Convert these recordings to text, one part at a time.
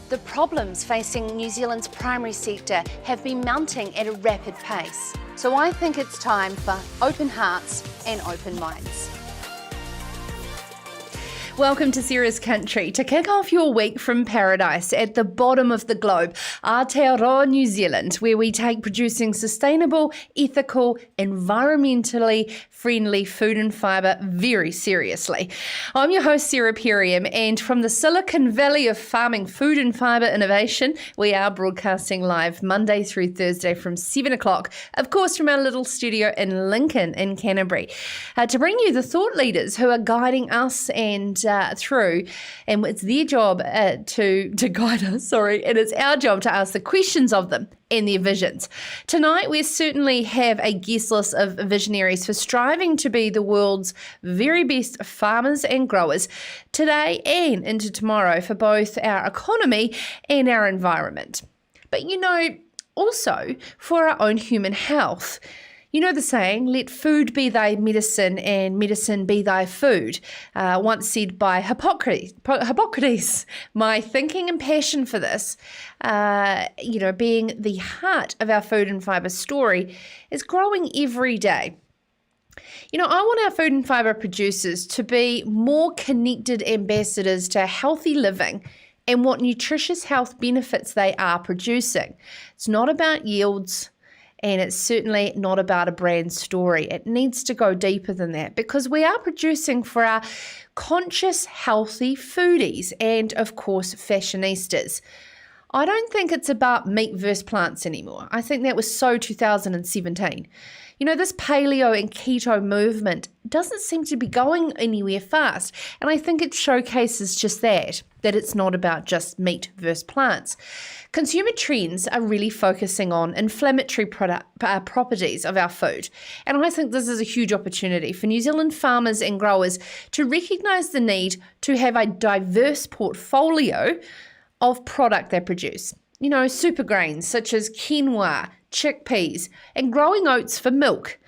The problems facing New Zealand's primary sector have been mounting at a rapid pace. So I think it's time for open hearts and open minds. Welcome to Sarah's Country. To kick off your week from paradise at the bottom of the globe, Aotearoa, New Zealand, where we take producing sustainable, ethical, environmentally friendly food and fibre very seriously. I'm your host, Sarah Perriam, and from the Silicon Valley of farming food and fibre innovation, we are broadcasting live Monday through Thursday from 7 o'clock, of course from our little studio in Lincoln in Canterbury, to bring you the thought leaders who are guiding us and through, and it's their job to guide us, and it's our job to ask the questions of them and their visions. Tonight, we certainly have a guest list of visionaries for striving to be the world's very best farmers and growers today and into tomorrow for both our economy and our environment. But also for our own human health. You know the saying, let food be thy medicine and medicine be thy food, once said by Hippocrates. My thinking and passion for this, being the heart of our food and fibre story, is growing every day. I want our food and fibre producers to be more connected ambassadors to healthy living and what nutritious health benefits they are producing. It's not about yields. And it's certainly not about a brand story. It needs to go deeper than that because we are producing for our conscious, healthy foodies and, of course, fashionistas. I don't think it's about meat versus plants anymore. I think that was so 2017. This paleo and keto movement doesn't seem to be going anywhere fast. And I think it showcases just that it's not about just meat versus plants. Consumer trends are really focusing on inflammatory properties of our food. And I think this is a huge opportunity for New Zealand farmers and growers to recognise the need to have a diverse portfolio of product they produce. Super grains such as quinoa, chickpeas, and growing oats for milk.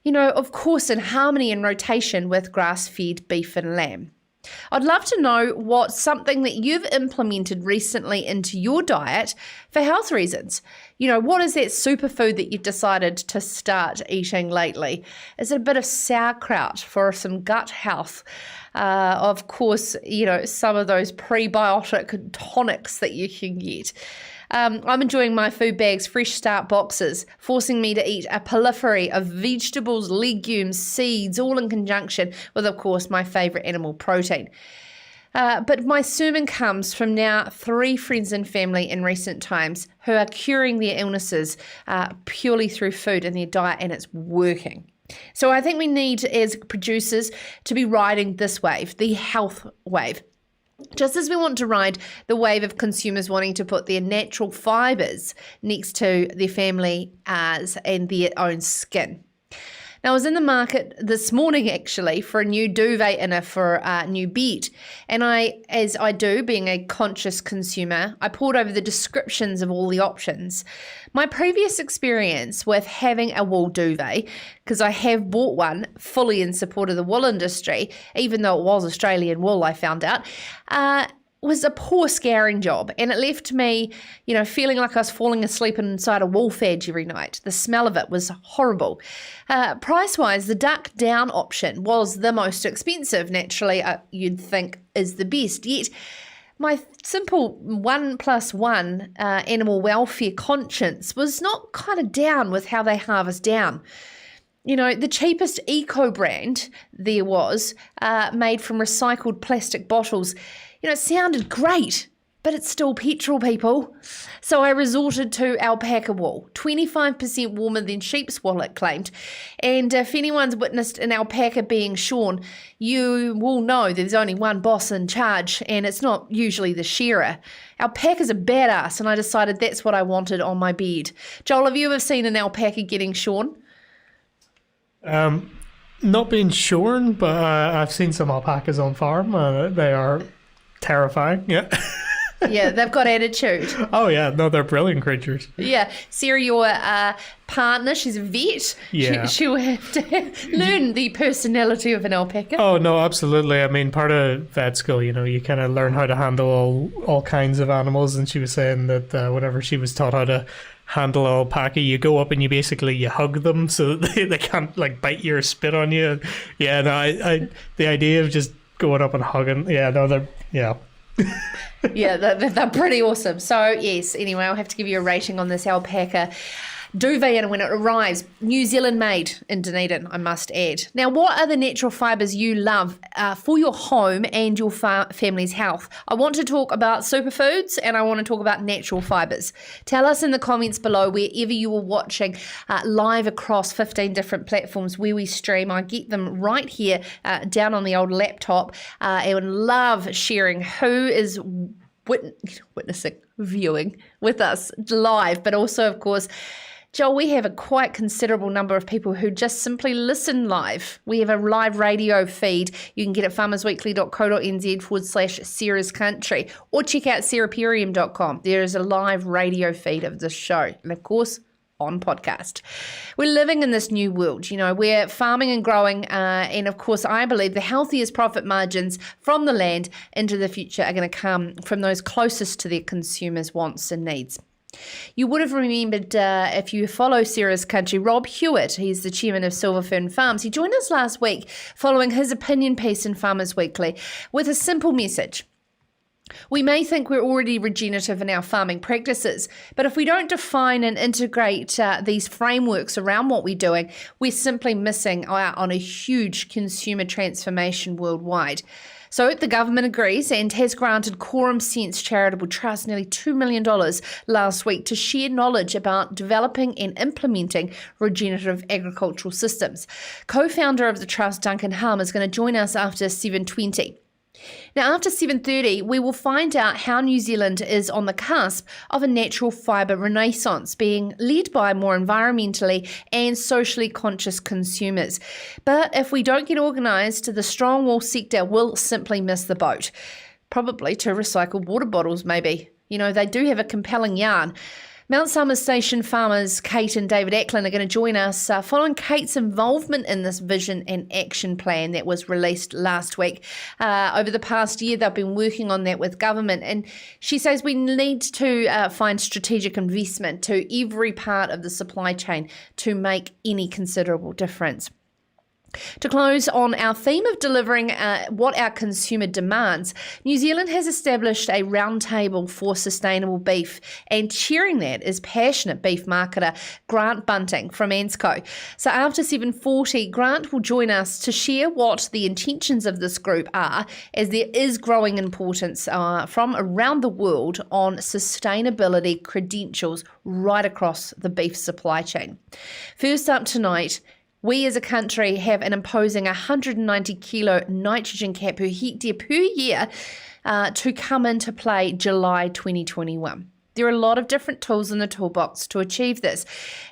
Of course, in harmony and rotation with grass-fed beef and lamb. I'd love to know what's something that you've implemented recently into your diet for health reasons. What is that superfood that you've decided to start eating lately? Is it a bit of sauerkraut for some gut health? Of course, some of those prebiotic tonics that you can get. I'm enjoying my food bags, fresh start boxes, forcing me to eat a proliferary of vegetables, legumes, seeds, all in conjunction with, of course, my favourite animal protein. But my sermon comes from now 3 friends and family in recent times who are curing their illnesses purely through food in their diet, and it's working. So I think we need, as producers, to be riding this wave, the health wave. Just as we want to ride the wave of consumers wanting to put their natural fibres next to their family and their own skin. Now, I was in the market this morning, actually, for a new duvet inner for a new bed. And as I do, being a conscious consumer, I pored over the descriptions of all the options. My previous experience with having a wool duvet, because I have bought one fully in support of the wool industry, even though it was Australian wool, I found out, was a poor scouring job, and it left me, feeling like I was falling asleep inside a wool fadge every night. The smell of it was horrible. Price-wise, the duck down option was the most expensive. Naturally, you'd think is the best. Yet, my simple 1+1 animal welfare conscience was not kind of down with how they harvest down. The cheapest eco brand there was, made from recycled plastic bottles. It sounded great, but it's still petrol, people. So I resorted to alpaca wool, 25% warmer than sheep's wool, it claimed. And if anyone's witnessed an alpaca being shorn, you will know there's only one boss in charge, and it's not usually the shearer. Alpaca's a badass, and I decided that's what I wanted on my bed. Joel, have you ever seen an alpaca getting shorn? Not being shorn, but I've seen some alpacas on farm. They are terrifying, yeah. Yeah, they've got attitude. Oh, yeah. No, they're brilliant creatures. Yeah. Sarah, your partner, she's a vet. Yeah. She'll have to learn the personality of an alpaca. Oh, no, absolutely. I mean, part of vet school, you kind of learn how to handle all kinds of animals. And she was saying that whenever she was taught how to handle an alpaca, you go up and you hug them so that they can't like bite you or spit on you. Yeah, no, I the idea of just going up and hugging, yeah. Yeah, they're pretty awesome. So, yes, anyway, I'll have to give you a rating on this alpaca duvet, and when it arrives, New Zealand made in Dunedin, I must add. Now, what are the natural fibres you love for your home and your family's health? I want to talk about superfoods and I want to talk about natural fibres. Tell us in the comments below wherever you are watching live across 15 different platforms where we stream. I get them right here down on the old laptop. I would love sharing who is witnessing, viewing with us live, but also, of course, Joel, we have a quite considerable number of people who just simply listen live. We have a live radio feed. You can get it at farmersweekly.co.nz/Sarah's Country, or check out sarahperium.com. There is a live radio feed of this show. And of course, on podcast. We're living in this new world, we're farming and growing, and of course I believe the healthiest profit margins from the land into the future are going to come from those closest to their consumers' wants and needs. You would have remembered, if you follow Sarah's Country, Rob Hewitt, he's the chairman of Silver Fern Farms. He joined us last week following his opinion piece in Farmers Weekly with a simple message. We may think we're already regenerative in our farming practices, but if we don't define and integrate these frameworks around what we're doing, we're simply missing out on a huge consumer transformation worldwide. So the government agrees and has granted Quorum Sense Charitable Trust nearly $2 million last week to share knowledge about developing and implementing regenerative agricultural systems. Co-founder of the trust, Duncan Humm, is going to join us after 7:20. Now, after 7:30, we will find out how New Zealand is on the cusp of a natural fibre renaissance, being led by more environmentally and socially conscious consumers. But if we don't get organised, the strong wool sector will simply miss the boat. Probably to recycled water bottles, maybe. They do have a compelling yarn. Mount Somers Station farmers Kate and David Acland are going to join us following Kate's involvement in this vision and action plan that was released last week. Over the past year, they've been working on that with government, and she says we need to find strategic investment to every part of the supply chain to make any considerable difference. To close on our theme of delivering what our consumer demands, New Zealand has established a roundtable for sustainable beef, and chairing that is passionate beef marketer Grant Bunting from ANZCO. So after 7:40, Grant will join us to share what the intentions of this group are, as there is growing importance from around the world on sustainability credentials right across the beef supply chain. First up tonight, we as a country have an imposing 190 kilo nitrogen cap per hectare per year to come into play July 2021. There are a lot of different tools in the toolbox to achieve this.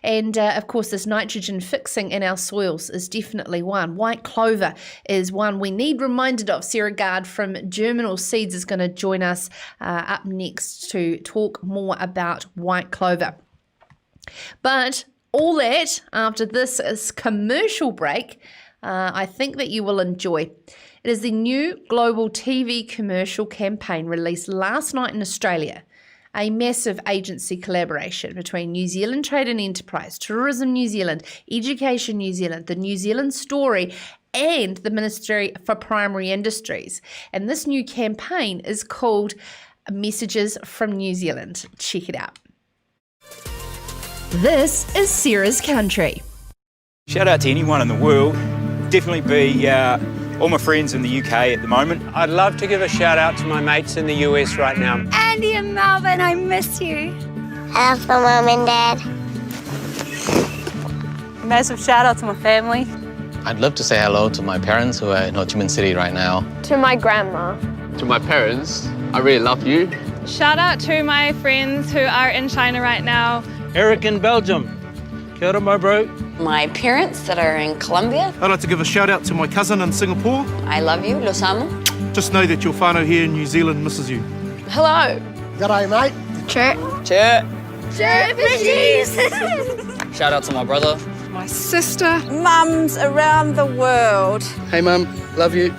And of course, this nitrogen fixing in our soils is definitely one. White clover is one we need reminded of. Sarah Gard from Germinal Seeds is going to join us up next to talk more about white clover. But all that after this is commercial break, I think that you will enjoy. It is the new global TV commercial campaign released last night in Australia, a massive agency collaboration between New Zealand Trade and Enterprise, Tourism New Zealand, Education New Zealand, the New Zealand Story, and the Ministry for Primary Industries. And this new campaign is called Messages from New Zealand. Check it out. This is Sarah's Country. Shout out to anyone in the world. Definitely be all my friends in the UK at the moment. I'd love to give a shout out to my mates in the US right now. Andy and Melbourne, I miss you. I love my mum and dad. Massive shout out to my family. I'd love to say hello to my parents who are in Ho Chi Minh City right now. To my grandma. To my parents, I really love you. Shout out to my friends who are in China right now. Eric in Belgium. Kia ora, my bro. My parents that are in Colombia. I'd like to give a shout out to my cousin in Singapore. I love you, los amo. Just know that your whānau here in New Zealand misses you. Hello, G'day, mate. Chirp. Chirp. Chirp fishies. Shout out to my brother. My sister. Mums around the world. Hey, Mum. Love you.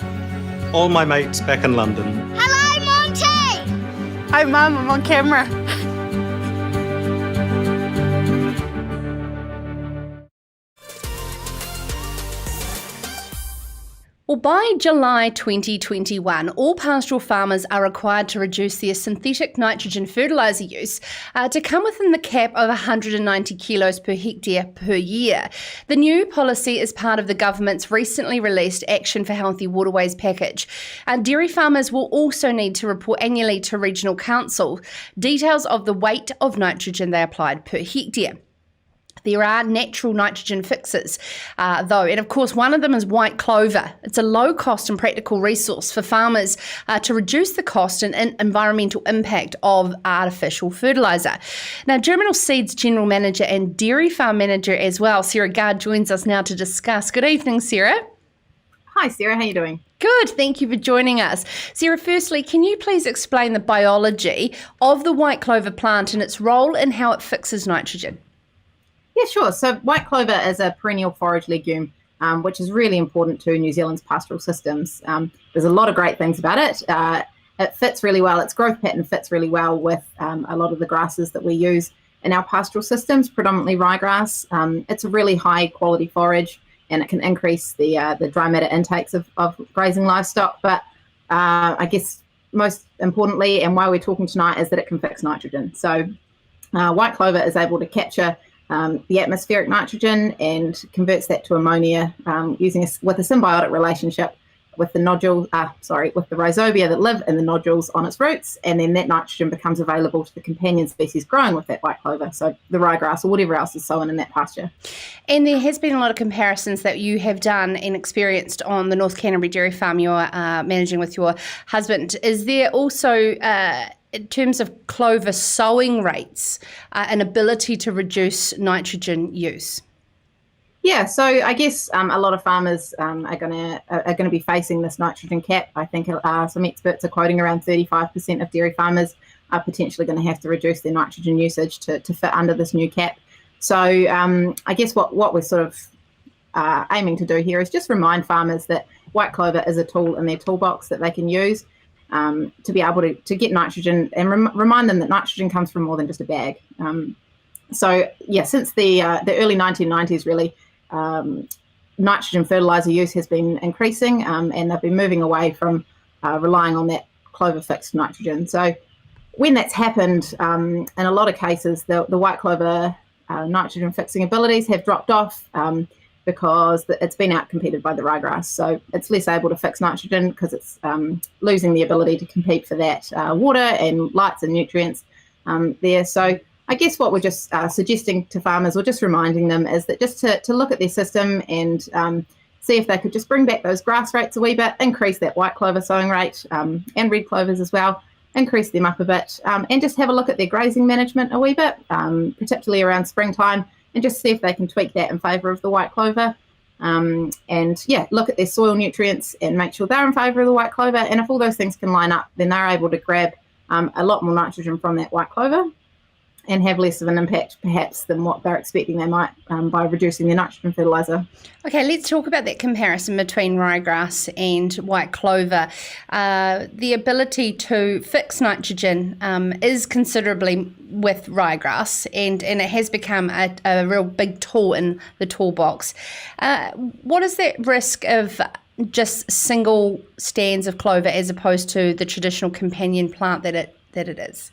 All my mates back in London. Hello, Monty. Hi, Mum. I'm on camera. Well, by July 2021, all pastoral farmers are required to reduce their synthetic nitrogen fertiliser use to come within the cap of 190 kilos per hectare per year. The new policy is part of the government's recently released Action for Healthy Waterways package. Dairy farmers will also need to report annually to Regional Council details of the weight of nitrogen they applied per hectare. There are natural nitrogen fixes, though, and of course one of them is white clover. It's a low-cost and practical resource for farmers to reduce the cost and environmental impact of artificial fertiliser. Now, Germinal NZ General Manager and Dairy Farm Manager as well, Sarah Gard, joins us now to discuss. Good evening, Sarah. Hi, Sarah. How are you doing? Good, thank you for joining us. Sarah, firstly, can you please explain the biology of the white clover plant and its role and how it fixes nitrogen? Yeah, sure. So white clover is a perennial forage legume, which is really important to New Zealand's pastoral systems. There's a lot of great things about it. It fits really well. Its growth pattern fits really well with a lot of the grasses that we use in our pastoral systems, predominantly ryegrass. It's a really high quality forage, and it can increase the dry matter intakes of grazing livestock. But I guess most importantly, and why we're talking tonight, is that it can fix nitrogen. So white clover is able to capture the atmospheric nitrogen and converts that to ammonia with a symbiotic relationship with the with the rhizobia that live in the nodules on its roots, and then that nitrogen becomes available to the companion species growing with that white clover, so the ryegrass or whatever else is sown in that pasture. And there has been a lot of comparisons that you have done and experienced on the North Canterbury Dairy Farm you're managing with your husband. Is there also in terms of clover sowing rates, an ability to reduce nitrogen use? Yeah, so I guess a lot of farmers are going to be facing this nitrogen cap. I think some experts are quoting around 35% of dairy farmers are potentially going to have to reduce their nitrogen usage to fit under this new cap. So I guess what we're sort of aiming to do here is just remind farmers that white clover is a tool in their toolbox that they can use to be able to get nitrogen, and remind them that nitrogen comes from more than just a bag. So yeah, since the early 1990s, really, nitrogen fertiliser use has been increasing, and they've been moving away from relying on that clover fixed nitrogen. So when that's happened, in a lot of cases, the white clover nitrogen fixing abilities have dropped off because it's been outcompeted by the ryegrass. So it's less able to fix nitrogen because it's losing the ability to compete for that water and lights and nutrients there. So I guess what we're just suggesting to farmers, or just reminding them, is that just to look at their system and see if they could just bring back those grass rates a wee bit, increase that white clover sowing rate, and red clovers as well, increase them up a bit, and just have a look at their grazing management a wee bit, particularly around springtime, and just see if they can tweak that in favour of the white clover. And yeah, look at their soil nutrients and make sure they're in favour of the white clover. And if all those things can line up, then they're able to grab a lot more nitrogen from that white clover and have less of an impact perhaps than what they're expecting they might by reducing their nitrogen fertiliser. Okay, let's talk about that comparison between ryegrass and white clover. The ability to fix nitrogen is considerably with ryegrass, and it has become a real big tool in the toolbox. What is that risk of just single stands of clover as opposed to the traditional companion plant that it is?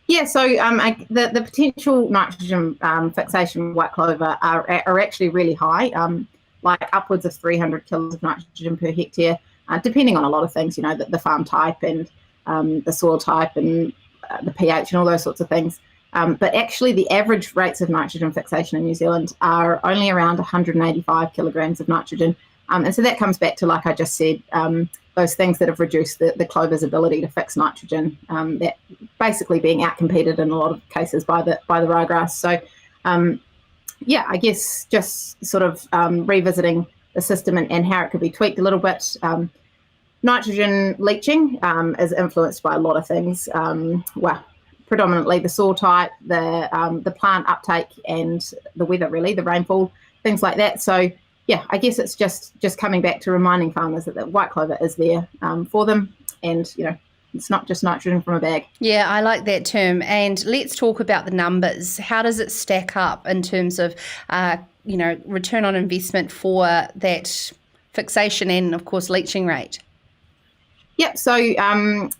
Yeah, so the potential nitrogen fixation of white clover are actually really high, like upwards of 300 kilos of nitrogen per hectare, depending on a lot of things, you know, the farm type and the soil type and the pH and all those sorts of things. But actually the average rates of nitrogen fixation in New Zealand are only around 185 kilograms of nitrogen. And so that comes back to, like I just said, those things that have reduced the clover's ability to fix nitrogen, that basically being outcompeted in a lot of cases by the ryegrass. So, yeah, I guess just sort of revisiting the system and how it could be tweaked a little bit. Nitrogen leaching is influenced by a lot of things. Predominantly the soil type, the plant uptake, and the weather, really, the rainfall, things like that. So, yeah, I guess it's just coming back to reminding farmers that the white clover is there for them, and it's not just nitrogen from a bag. Yeah, I like that term. And let's talk about the numbers. How does it stack up in terms of, return on investment for that fixation and, of course, leaching rate? Yep. So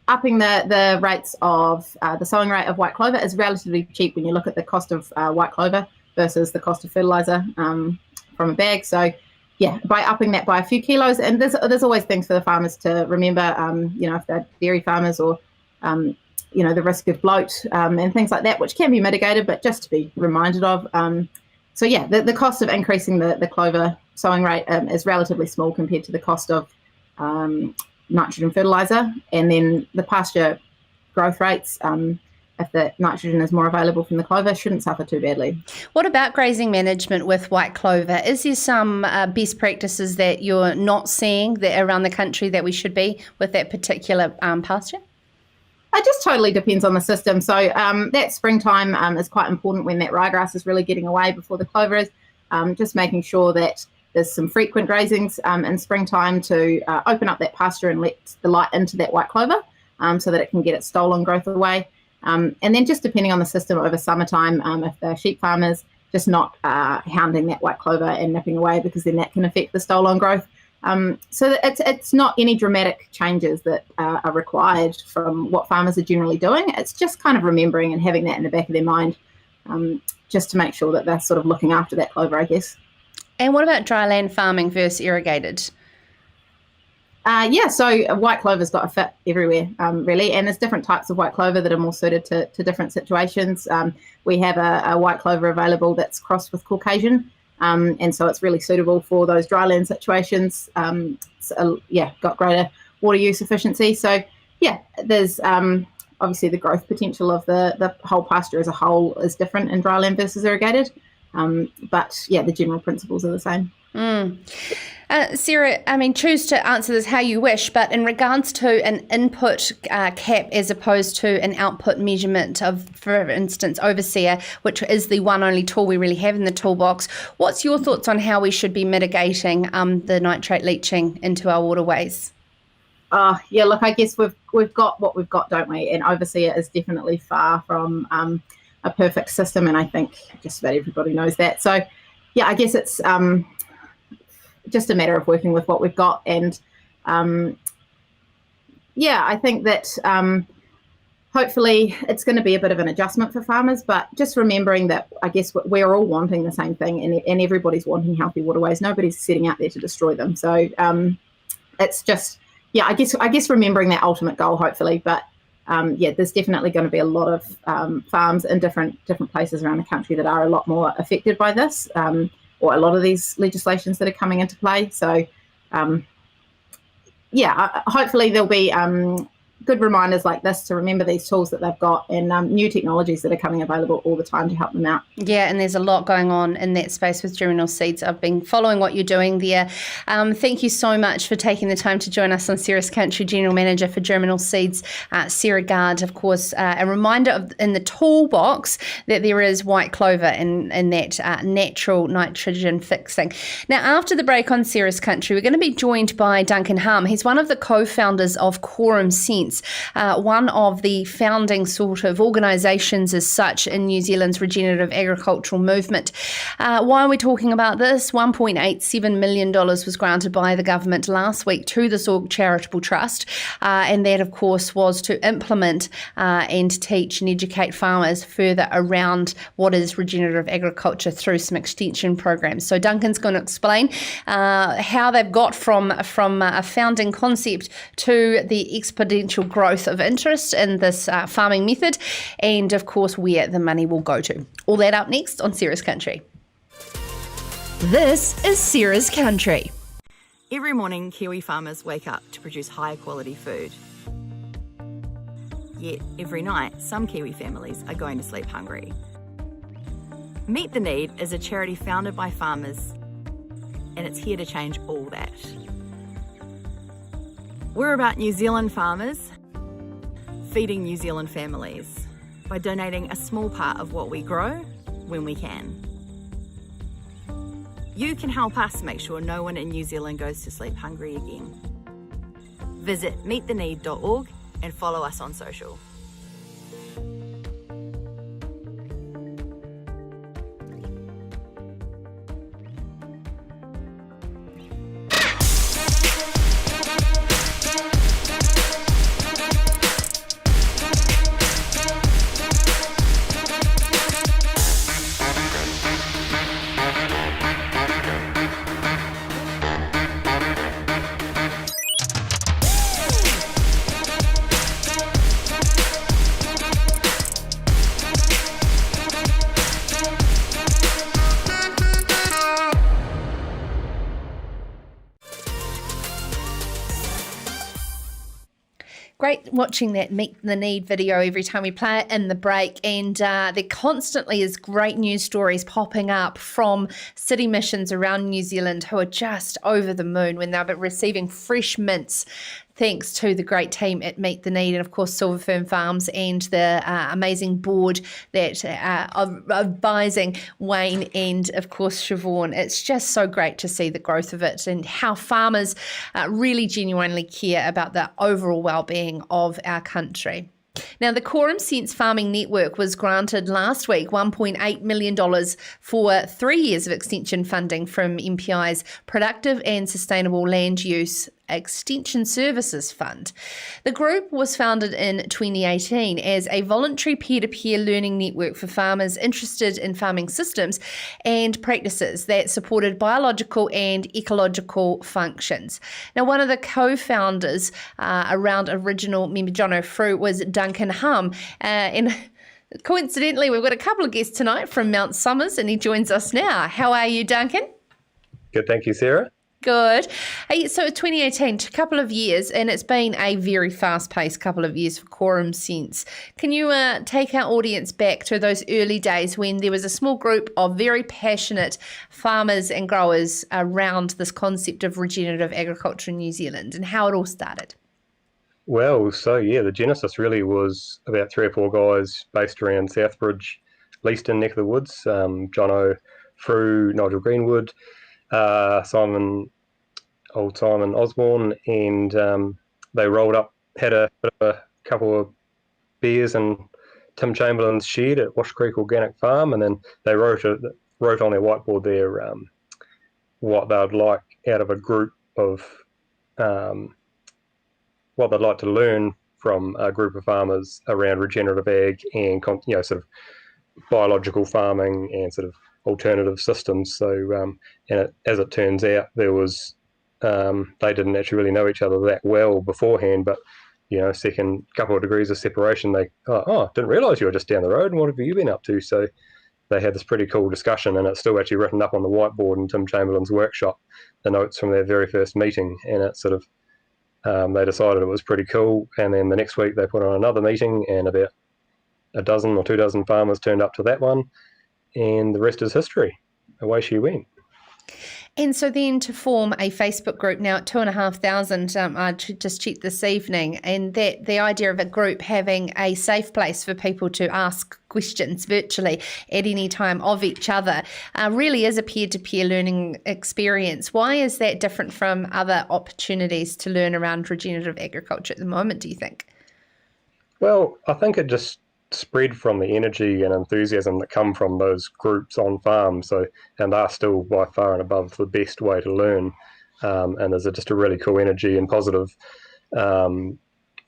upping the rates of the sowing rate of white clover is relatively cheap when you look at the cost of white clover versus the cost of fertiliser from a bag. So, yeah, by upping that by a few kilos, and there's always things for the farmers to remember, if they're dairy farmers or, the risk of bloat and things like that, which can be mitigated, but just to be reminded of. So, yeah, the cost of increasing the clover sowing rate is relatively small compared to the cost of nitrogen fertiliser, and then the pasture growth rates, if the nitrogen is more available from the clover, shouldn't suffer too badly. What about grazing management with white clover? Is there some best practices that you're not seeing that around the country that we should be with that particular pasture? It just totally depends on the system. So that springtime is quite important when that ryegrass is really getting away before the clover is. Just making sure that there's some frequent grazings in springtime to open up that pasture and let the light into that white clover so that it can get its stolen growth away. And then just depending on the system over summertime, if the sheep farmers, just not hounding that white clover and nipping away, because then that can affect the stolen growth. So it's not any dramatic changes that are required from what farmers are generally doing. It's just kind of remembering and having that in the back of their mind, just to make sure that they're sort of looking after that clover, I guess. And what about dry land farming versus irrigated? So white clover's got a fit everywhere, really, and there's different types of white clover that are more suited to different situations. We have a white clover available that's crossed with Caucasian, and so it's really suitable for those dry land situations. Got greater water use efficiency. So, there's obviously the growth potential of the whole pasture as a whole is different in dry land versus irrigated. But the general principles are the same. Sarah, choose to answer this how you wish, but in regards to an input cap as opposed to an output measurement of, for instance, overseer, which is the one only tool we really have in the toolbox, what's your thoughts on how we should be mitigating the nitrate leaching into our waterways? Look, I guess we've got what we've got, don't we? And overseer is definitely far from a perfect system, and I think just about everybody knows that. So, I guess it's just a matter of working with what we've got, and I think that hopefully it's going to be a bit of an adjustment for farmers, but just remembering that I guess we're all wanting the same thing, and everybody's wanting healthy waterways. Nobody's setting out there to destroy them. So it's just I guess remembering that ultimate goal, hopefully, but. There's definitely going to be a lot of farms in different places around the country that are a lot more affected by this, or a lot of these legislations that are coming into play. So, hopefully there'll be good reminders like this to remember these tools that they've got, and new technologies that are coming available all the time to help them out. Yeah, and there's a lot going on in that space with Germinal Seeds. I've been following what you're doing there. Thank you so much for taking the time to join us on Sarah's Country, General Manager for Germinal Seeds, Sarah Gard. Of course, a reminder in the toolbox that there is white clover in that natural nitrogen fixing. Now, after the break on Sarah's Country, we're going to be joined by Duncan Humm. He's one of the co-founders of Quorum Sense, one of the founding sort of organisations as such in New Zealand's regenerative agricultural movement. Why are we talking about this? $1.87 million was granted by the government last week to the Sorg Charitable Trust, and that, of course, was to implement and teach and educate farmers further around what is regenerative agriculture through some extension programs. So Duncan's going to explain how they've got from a founding concept to the exponential growth of interest in this farming method, and of course where the money will go to. All that up next on Sarah's Country. This is Sarah's Country. Every morning, Kiwi farmers wake up to produce high quality food. Yet every night, some Kiwi families are going to sleep hungry. Meet the Need is a charity founded by farmers, and it's here to change all that. We're about New Zealand farmers feeding New Zealand families by donating a small part of what we grow when we can. You can help us make sure no one in New Zealand goes to sleep hungry again. Visit meettheneed.org and follow us on social. Great watching that Meet the Need video every time we play it in the break, and there constantly is great news stories popping up from city missions around New Zealand who are just over the moon when they're receiving fresh mints thanks to the great team at Meet the Need, and of course Silver Fern Farms and the amazing board that are advising Wayne and of course Siobhan. It's just so great to see the growth of it and how farmers really genuinely care about the overall well-being of our country. Now, the Quorum Sense Farming Network was granted last week $1.8 million for 3 years of extension funding from MPI's Productive and Sustainable Land Use Extension Services Fund. The group was founded in 2018 as a voluntary peer-to-peer learning network for farmers interested in farming systems and practices that supported biological and ecological functions. Now, one of the co-founders around original member John O'Frew was Duncan Humm, and coincidentally we've got a couple of guests tonight from Mount Somers and he joins us now. How are you, Duncan? Good, thank you, Sarah. Good. Hey, so 2018, a couple of years, and it's been a very fast-paced couple of years for Quorum Sense. Can you take our audience back to those early days when there was a small group of very passionate farmers and growers around this concept of regenerative agriculture in New Zealand and how it all started? Well, the genesis really was about 3 or 4 guys based around Southbridge, Leaston, neck of the woods, John O'Frew, Nigel Greenwood, Simon Osborne, and they rolled up, had a couple of beers in Tim Chamberlain's shed at Wash Creek Organic Farm, and then they wrote on their whiteboard there what they'd like out of a group of what they'd like to learn from a group of farmers around regenerative ag and sort of biological farming and sort of alternative systems. So as it turns out, there was they didn't actually really know each other that well beforehand, but second couple of degrees of separation, they didn't realise you were just down the road, and what have you been up to? So they had this pretty cool discussion, and it's still actually written up on the whiteboard in Tim Chamberlain's workshop, the notes from their very first meeting, and it sort of they decided it was pretty cool, and then the next week they put on another meeting, and about a dozen or 2 dozen farmers turned up to that one, and the rest is history. Away she went. And so then to form a Facebook group now at 2,500, I just checked this evening, and that the idea of a group having a safe place for people to ask questions virtually at any time of each other really is a peer-to-peer learning experience. Why is that different from other opportunities to learn around regenerative agriculture at the moment, do you think? Well, I think it just spread from the energy and enthusiasm that come from those groups on farms. And they're still by far and above the best way to learn. And there's just a really cool energy and positive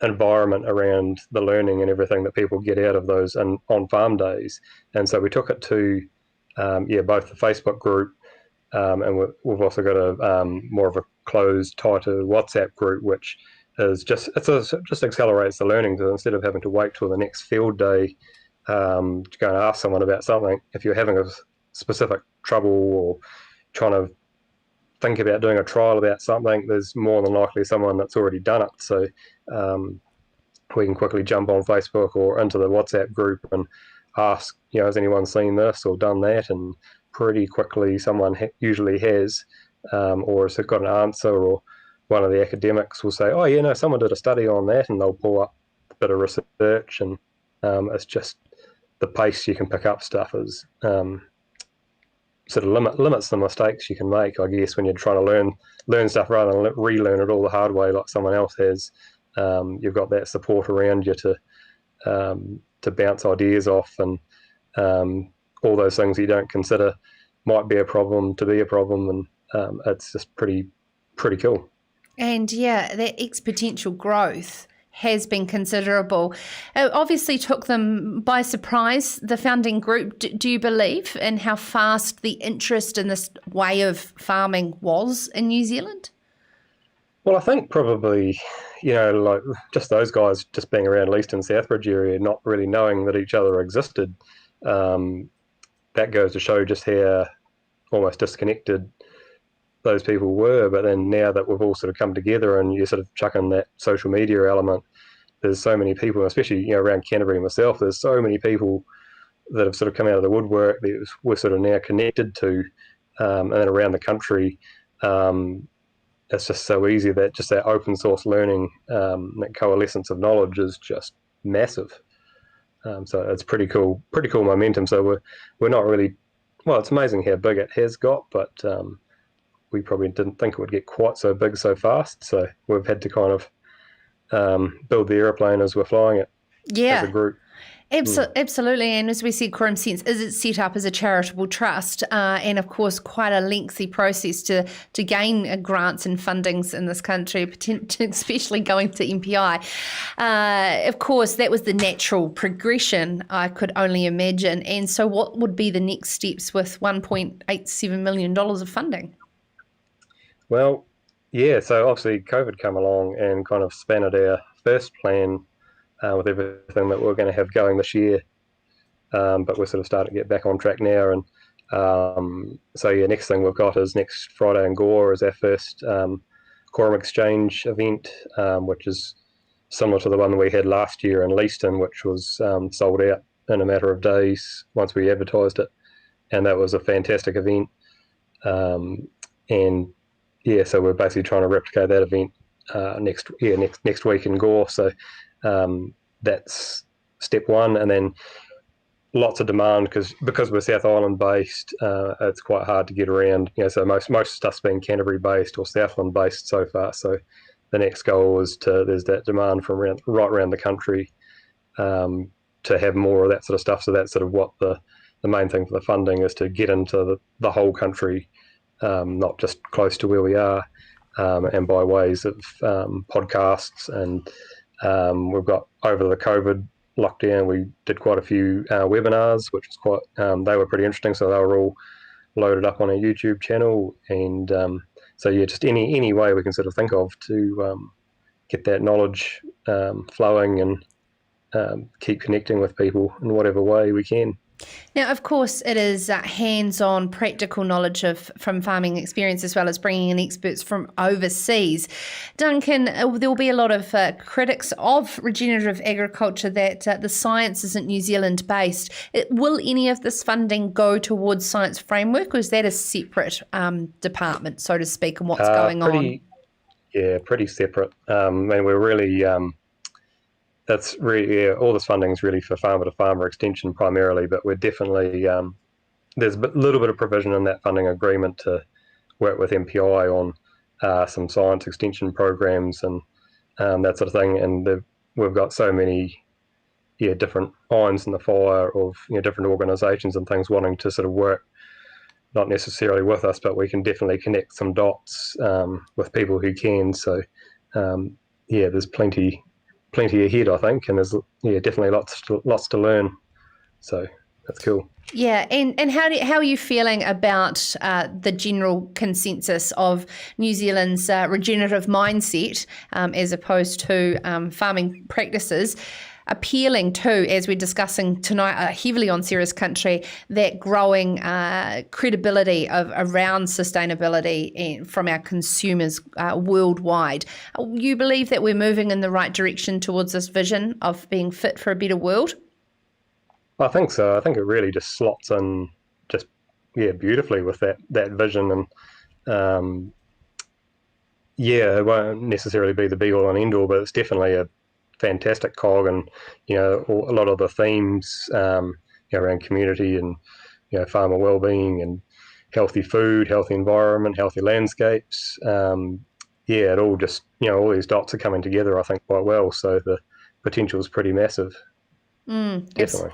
environment around the learning and everything that people get out of those and on farm days. And so we took it to both the Facebook group and we've also got a more of a closed, tighter WhatsApp group, which is just accelerates the learning. So instead of having to wait till the next field day to go and ask someone about something, if you're having a specific trouble or trying to think about doing a trial about something, there's more than likely someone that's already done it. So we can quickly jump on Facebook or into the WhatsApp group and ask, has anyone seen this or done that? And pretty quickly someone usually has or has got an answer, or one of the academics will say, oh, someone did a study on that, and they'll pull up a bit of research, and it's just the pace you can pick up stuff is sort of limits the mistakes you can make, I guess, when you're trying to learn stuff rather than relearn it all the hard way like someone else has. You've got that support around you to bounce ideas off, and all those things you don't consider might be a problem to be a problem, and it's just pretty cool. And yeah, that exponential growth has been considerable. It obviously took them by surprise, the founding group. Do you believe in how fast the interest in this way of farming was in New Zealand? Well, I think probably, like just those guys just being around Eastern Southbridge area, not really knowing that each other existed, that goes to show just how almost disconnected those people were. But then now that we've all sort of come together and you sort of chuck in that social media element, there's so many people, especially around Canterbury myself, there's so many people that have sort of come out of the woodwork that we're sort of now connected to, and then around the country, it's just so easy that just that open source learning, that coalescence of knowledge is just massive. So it's pretty cool momentum. So we're not really, well, it's amazing how big it has got, but we probably didn't think it would get quite so big so fast. So we've had to kind of build the aeroplane as we're flying it as a group. Absolutely. And as we said, Quorum Sense is set up as a charitable trust, and of course quite a lengthy process to gain grants and fundings in this country, especially going to MPI. Of course, that was the natural progression, I could only imagine. And so what would be the next steps with $1.87 million of funding? Well, yeah, so obviously COVID came along and kind of spanned our first plan with everything that we're going to have going this year. But we're sort of starting to get back on track now. And so, yeah, next thing we've got is next Friday in Gore is our first Quorum Exchange event, which is similar to the one we had last year in Leaston, which was sold out in a matter of days once we advertised it. And that was a fantastic event. And yeah, so we're basically trying to replicate that event next week in Gore. So that's step one, and then lots of demand because we're South Island based. It's quite hard to get around. So most stuff's been Canterbury based or Southland based so far. So the next goal is there's that demand from right around the country to have more of that sort of stuff. So that's sort of what the main thing for the funding is, to get into the whole country. Not just close to where we are, and by ways of podcasts. And we've got, over the COVID lockdown, we did quite a few webinars, which was quite, they were pretty interesting. So they were all loaded up on our YouTube channel. And so, yeah, just any way we can sort of think of to get that knowledge flowing and keep connecting with people in whatever way we can. Now, of course, it is hands-on practical knowledge from farming experience, as well as bringing in experts from overseas. Duncan, there will be a lot of critics of regenerative agriculture that the science isn't New Zealand based. Will any of this funding go towards science framework, or is that a separate department, so to speak, and what's going on? Yeah, pretty separate. I mean, we're really... that's really, all this funding is really for farmer-to-farmer extension primarily, but we're definitely, there's a little bit of provision in that funding agreement to work with MPI on some science extension programs and that sort of thing. And we've got so many different irons in the fire of different organisations and things wanting to sort of work, not necessarily with us, but we can definitely connect some dots with people who can. So, there's plenty ahead, I think, and there's definitely lots to learn. So that's cool. Yeah, and how are you feeling about the general consensus of New Zealand's regenerative mindset as opposed to farming practices, appealing to, as we're discussing tonight heavily on Sarah's Country, that growing credibility around sustainability and from our consumers worldwide? You believe that we're moving in the right direction towards this vision of being fit for a better world? I think so. I think it really just slots in beautifully with that vision. And yeah, it won't necessarily be the be all and end all, but it's definitely a fantastic cog, and a lot of the themes around community and farmer well-being and healthy food, healthy environment, healthy landscapes. It all just all these dots are coming together, I think, quite well. So the potential is pretty massive. Definitely.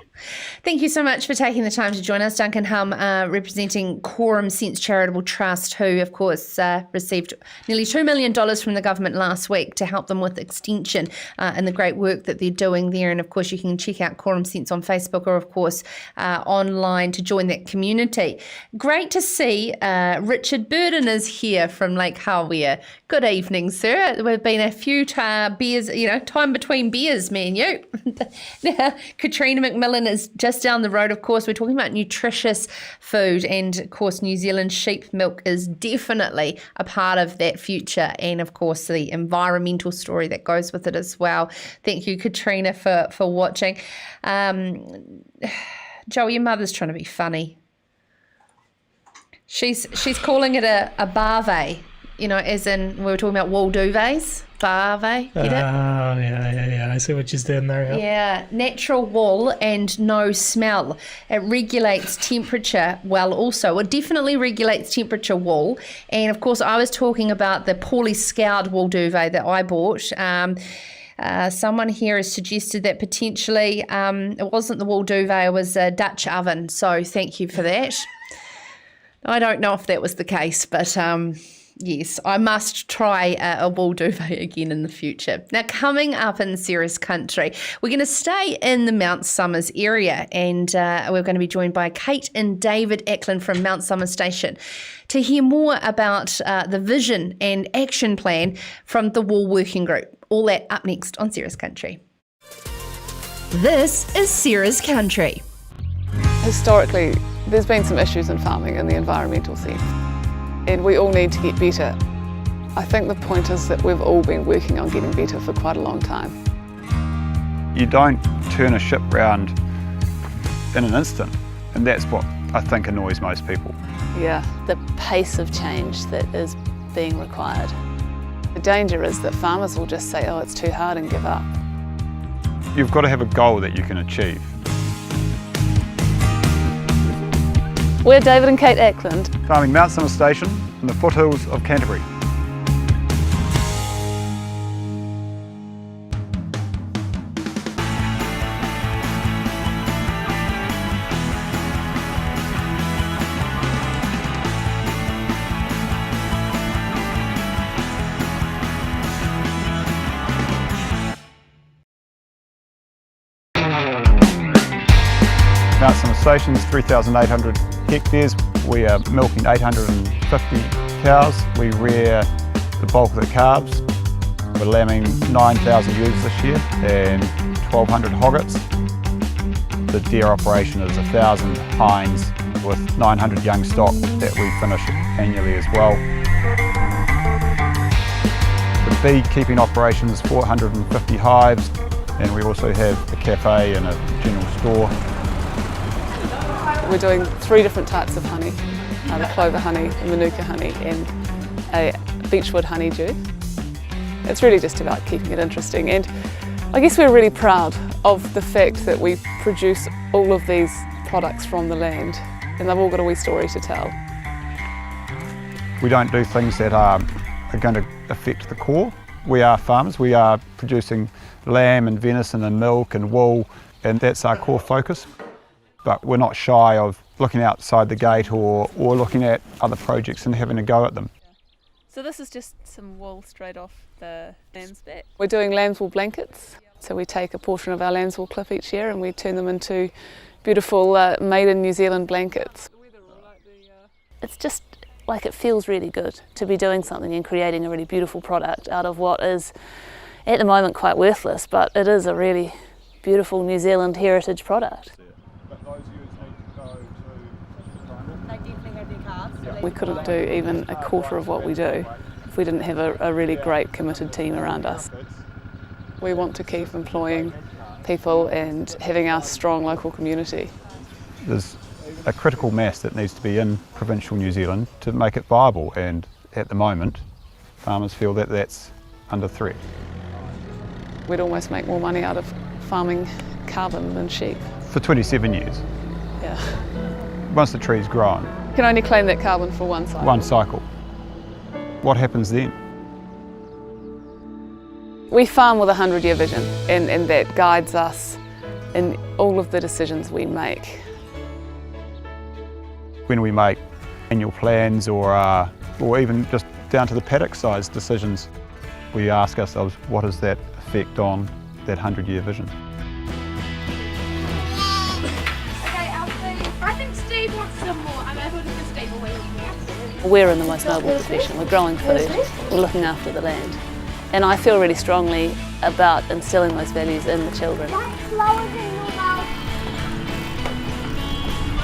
Thank you so much for taking the time to join us, Duncan Humm, representing Quorum Sense Charitable Trust, who, of course, received nearly $2 million from the government last week to help them with extension and the great work that they're doing there. And, of course, you can check out Quorum Sense on Facebook or, of course, online to join that community. Great to see Richard Burden is here from Lake Hawea. Good evening, sir. We've been a few beers, time between beers, me and you. Now, Katrina McMillan is just down the road, of course. We're talking about nutritious food, and, of course, New Zealand sheep milk is definitely a part of that future, and, of course, the environmental story that goes with it as well. Thank you, Katrina, for watching. Joel, your mother's trying to be funny. She's calling it a bave, as in we were talking about wool duvets. Bave, get it? Yeah. I see what she's doing there. Yeah, natural wool and no smell. It regulates temperature well also. It definitely regulates temperature, wool. And, of course, I was talking about the poorly scoured wool duvet that I bought. Someone here has suggested that potentially it wasn't the wool duvet, it was a Dutch oven. So thank you for that. I don't know if that was the case, but... yes, I must try a wool duvet again in the future. Now, coming up in Sarah's Country, we're going to stay in the Mount Somers area, and we're going to be joined by Kate and David Acland from Mount Somers Station to hear more about the vision and action plan from the Wool Working Group. All that up next on Sarah's Country. This is Sarah's Country. Historically, there's been some issues in farming in the environmental sense, and we all need to get better. I think the point is that we've all been working on getting better for quite a long time. You don't turn a ship round in an instant, and that's what I think annoys most people. Yeah. The pace of change that is being required. The danger is that farmers will just say, oh, it's too hard, and give up. You've got to have a goal that you can achieve. We're David and Kate Acland, farming Mount Somers Station in the foothills of Canterbury. Mount Somers Station is 3,800 hectares. We are milking 850 cows. We rear the bulk of the calves. We're lambing 9,000 ewes this year and 1,200 hoggets. The deer operation is 1,000 hinds with 900 young stock that we finish annually as well. The beekeeping operation is 450 hives, and we also have a cafe and a general store. We're doing 3 different types of honey, the clover honey, the manuka honey, and a beechwood honeydew. It's really just about keeping it interesting, and I guess we're really proud of the fact that we produce all of these products from the land, and they've all got a wee story to tell. We don't do things that are going to affect the core. We are farmers. We are producing lamb and venison and milk and wool, and that's our core focus. But we're not shy of looking outside the gate or looking at other projects and having a go at them. So this is just some wool straight off the lamb's back. We're doing lamb's wool blankets. So we take a portion of our lamb's wool clip each year and we turn them into beautiful made in New Zealand blankets. It's just like it feels really good to be doing something and creating a really beautiful product out of what is at the moment quite worthless, but it is a really beautiful New Zealand heritage product. We couldn't do even a quarter of what we do if we didn't have a really great committed team around us. We want to keep employing people and having our strong local community. There's a critical mass that needs to be in provincial New Zealand to make it viable, and at the moment farmers feel that that's under threat. We'd almost make more money out of farming carbon than sheep. For 27 years. Yeah. Once the tree's grown. You can only claim that carbon for one cycle. One cycle. What happens then? We farm with a 100-year vision, and that guides us in all of the decisions we make. When we make annual plans or even just down to the paddock size decisions, we ask ourselves, what is that effect on that 100-year vision? I think Steve wants some more. I'm able to give Steve away more. We're in the most noble profession. We're growing food, we're looking after the land. And I feel really strongly about instilling those values in the children.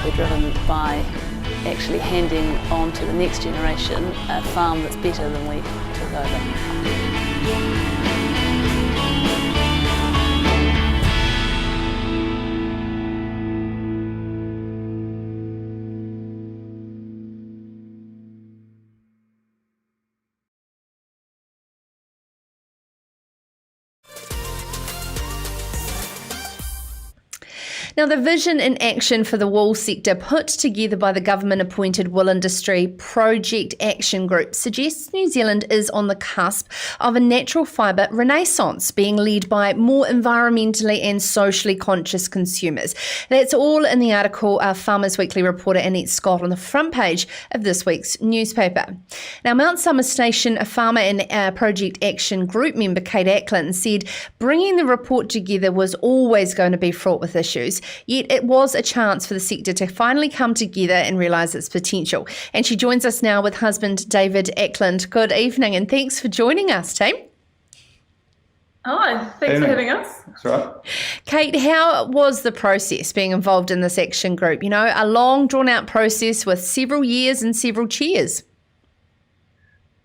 We're driven by actually handing on to the next generation a farm that's better than we took over. Now, the vision and action for the wool sector put together by the government-appointed Wool Industry Project Action Group suggests New Zealand is on the cusp of a natural fibre renaissance, being led by more environmentally and socially conscious consumers. That's all in the article our Farmers Weekly reporter Annette Scott on the front page of this week's newspaper. Now, Mount Summer Station, a farmer and Project Action Group member, Kate Acland, said bringing the report together was always going to be fraught with issues. Yet it was a chance for the sector to finally come together and realise its potential. And she joins us now with husband David Acland. Good evening and thanks for joining us, team. Hi, thanks for having us. That's right. Kate, how was the process being involved in this action group? You know, a long drawn-out process with several years and several chairs.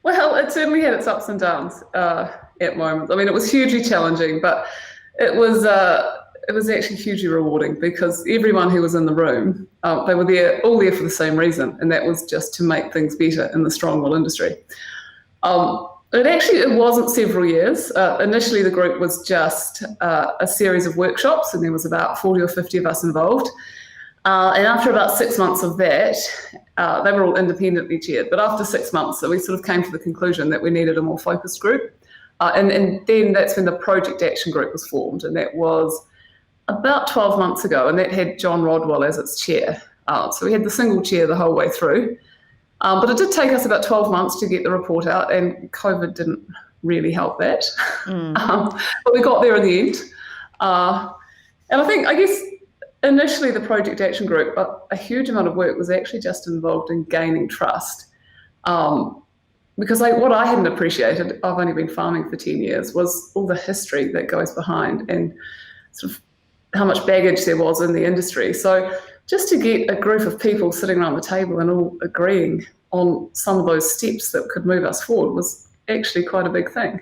Well, it certainly had its ups and downs at moments. I mean, it was hugely challenging, but it was actually hugely rewarding because everyone who was in the room, they were all there for the same reason, and that was just to make things better in the strong wool industry. It wasn't several years. Initially, the group was just a series of workshops, and there was about 40 or 50 of us involved. And after about 6 months of that, they were all independently chaired. But after 6 months, we sort of came to the conclusion that we needed a more focused group. And then that's when the Project Action Group was formed, and that was about 12 months ago, and that had John Rodwell as its chair. So we had the single chair the whole way through. But it did take us about 12 months to get the report out, and COVID didn't really help that. But we got there in the end. And I guess, initially the Project Action Group, a huge amount of work was actually just involved in gaining trust. Because what I hadn't appreciated, I've only been farming for 10 years, was all the history that goes behind and sort of how much baggage there was in the industry. So just to get a group of people sitting around the table and all agreeing on some of those steps that could move us forward was actually quite a big thing.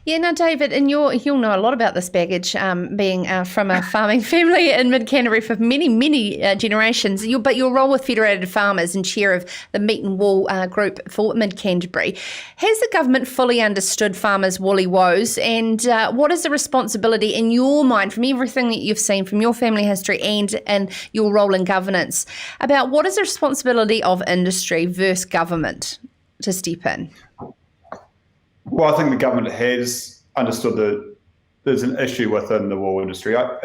Yeah, now, David, and you'll know a lot about this baggage, being from a farming family in Mid-Canterbury for many generations. But your role with Federated Farmers and chair of the Meat and Wool group for Mid-Canterbury, has the government fully understood farmers' woolly woes? And what is the responsibility in your mind, from everything that you've seen from your family history and your role in governance, about what is the responsibility of industry versus government to step in? Well, I think the government has understood that there's an issue within the wool industry. I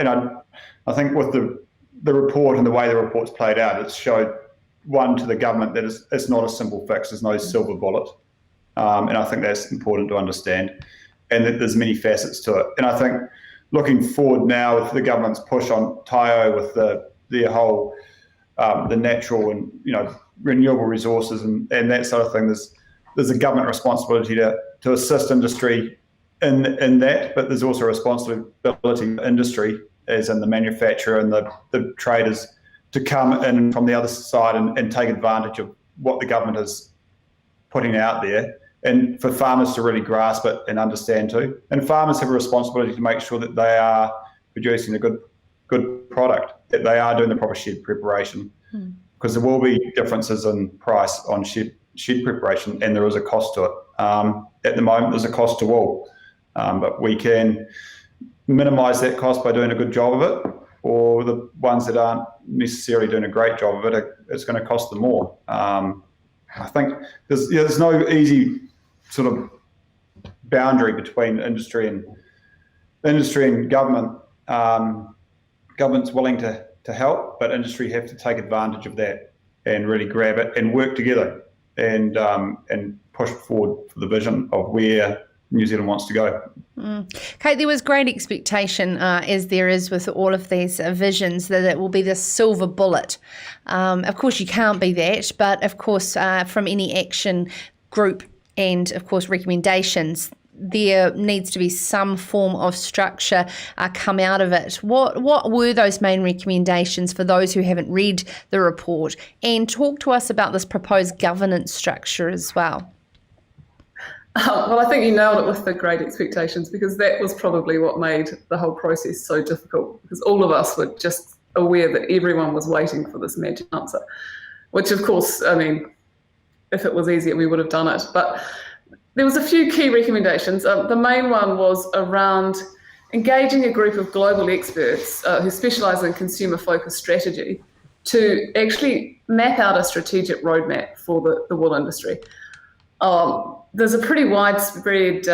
think with the report and the way the report's played out, it's showed, one, to the government that it's not a simple fix, there's no silver bullet. And I think that's important to understand, and that there's many facets to it. And I think looking forward now with the government's push on Taio, with their whole, the natural and, renewable resources and that sort of thing, there's a government responsibility to assist industry in that, but there's also a responsibility for industry, as in the manufacturer and the traders, to come in from the other side and take advantage of what the government is putting out there, and for farmers to really grasp it and understand too. And farmers have a responsibility to make sure that they are producing a good product, that they are doing the proper shed preparation, because there will be differences in price on shed preparation, and there is a cost to it. At the moment, there's a cost to wool, but we can minimise that cost by doing a good job of it, or the ones that aren't necessarily doing a great job of it, it's going to cost them more. I think there's no easy sort of boundary between industry and government. Government's willing to help, but industry have to take advantage of that and really grab it and work together and push forward for the vision of where New Zealand wants to go. Kate, there was great expectation, as there is with all of these visions, that it will be the silver bullet. Of course, you can't be that, but of course, from any action group and, of course, recommendations, there needs to be some form of structure come out of it. What were those main recommendations for those who haven't read the report? And talk to us about this proposed governance structure as well. Well, I think you nailed it with the great expectations, because that was probably what made the whole process so difficult, because all of us were just aware that everyone was waiting for this magic answer, which of course, I mean, if it was easier, we would have done it. But there was a few key recommendations. The main one was around engaging a group of global experts who specialise in consumer-focused strategy to actually map out a strategic roadmap for the wool industry. There's a pretty widespread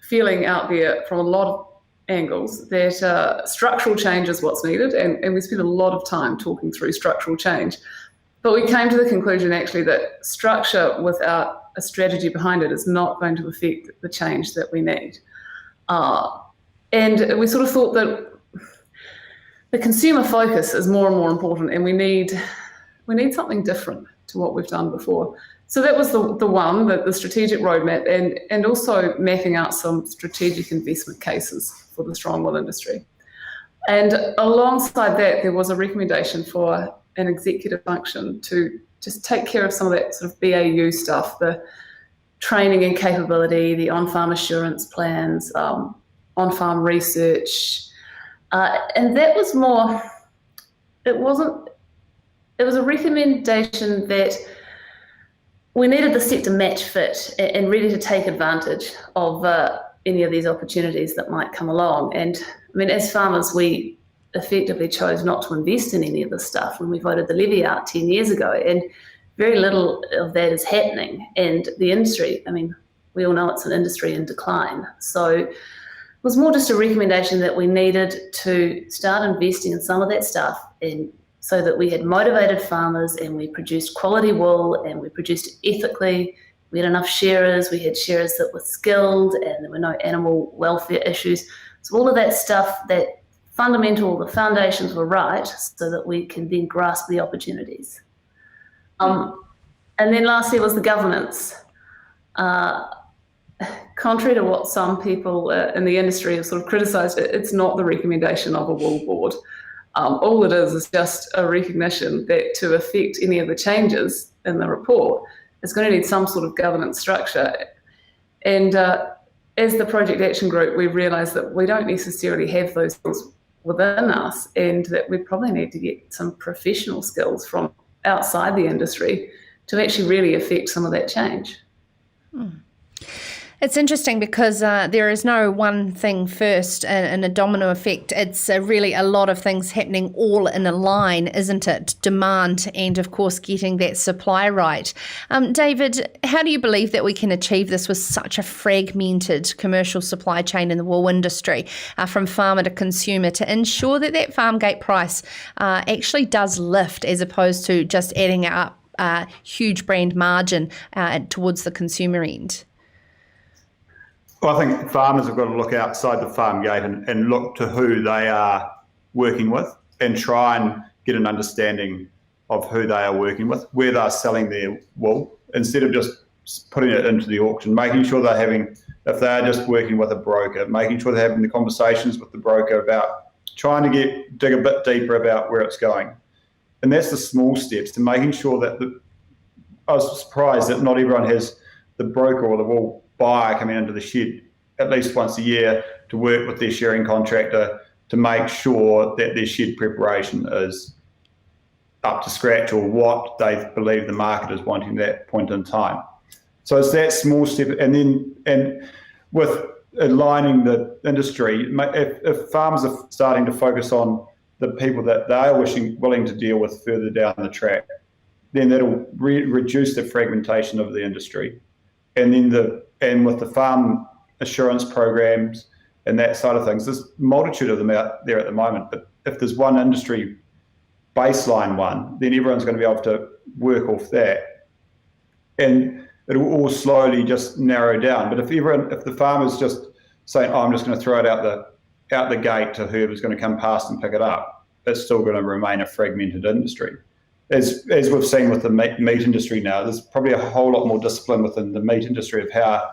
feeling out there from a lot of angles that structural change is what's needed, and we spent a lot of time talking through structural change. But we came to the conclusion actually that structure without a strategy behind it is not going to affect the change that we need. And we sort of thought that the consumer focus is more and more important, and we need something different to what we've done before. So that was the one, the strategic roadmap, and also mapping out some strategic investment cases for the strong wool industry. And alongside that, there was a recommendation for an executive function to just take care of some of that sort of BAU stuff, the training and capability, the on-farm assurance plans, on-farm research. And that was more, it was a recommendation that we needed the sector match fit and ready to take advantage of any of these opportunities that might come along. And I mean, as farmers, we effectively chose not to invest in any of this stuff when we voted the levy out 10 years ago, and very little of that is happening. And the industry, I mean, we all know it's an industry in decline. So it was more just a recommendation that we needed to start investing in some of that stuff, and so that we had motivated farmers and we produced quality wool and we produced it ethically. We had enough shearers, we had shearers that were skilled, and there were no animal welfare issues. So all of that stuff, that the foundations were right, so that we can then grasp the opportunities. And then lastly was the governance. Contrary to what some people in the industry have sort of criticised, it's not the recommendation of a wool board. All it is just a recognition that to affect any of the changes in the report, it's going to need some sort of governance structure. And as the Project Action Group, we realised that we don't necessarily have those skills within us, and that we probably need to get some professional skills from outside the industry to actually really affect some of that change. It's interesting because there is no one thing first and a domino effect. It's really a lot of things happening all in a line, isn't it? Demand and, of course, getting that supply right. David, how do you believe that we can achieve this with such a fragmented commercial supply chain in the wool industry, from farmer to consumer, to ensure that that farm gate price actually does lift, as opposed to just adding up huge brand margin towards the consumer end? Well, I think farmers have got to look outside the farm gate and look to who they are working with, and try and get an understanding of who they are working with, where they're selling their wool, instead of just putting it into the auction, making sure they're having, if they are just working with a broker, making sure they're having the conversations with the broker about trying to dig a bit deeper about where it's going. And that's the small steps to making sure that I was surprised that not everyone has the broker or the wool buyer coming into the shed at least once a year to work with their shearing contractor to make sure that their shed preparation is up to scratch, or what they believe the market is wanting at that point in time. So it's that small step, and with aligning the industry, if farmers are starting to focus on the people that they are willing to deal with further down the track, then that'll reduce the fragmentation of the industry. And then with the farm assurance programs and that side of things, there's a multitude of them out there at the moment. But if there's one industry baseline one, then everyone's going to be able to work off that. And it'll all slowly just narrow down. But if the farmer's just saying, I'm just going to throw it out the gate to whoever's going to come past and pick it up, it's still going to remain a fragmented industry. As we've seen with the meat industry now, there's probably a whole lot more discipline within the meat industry of how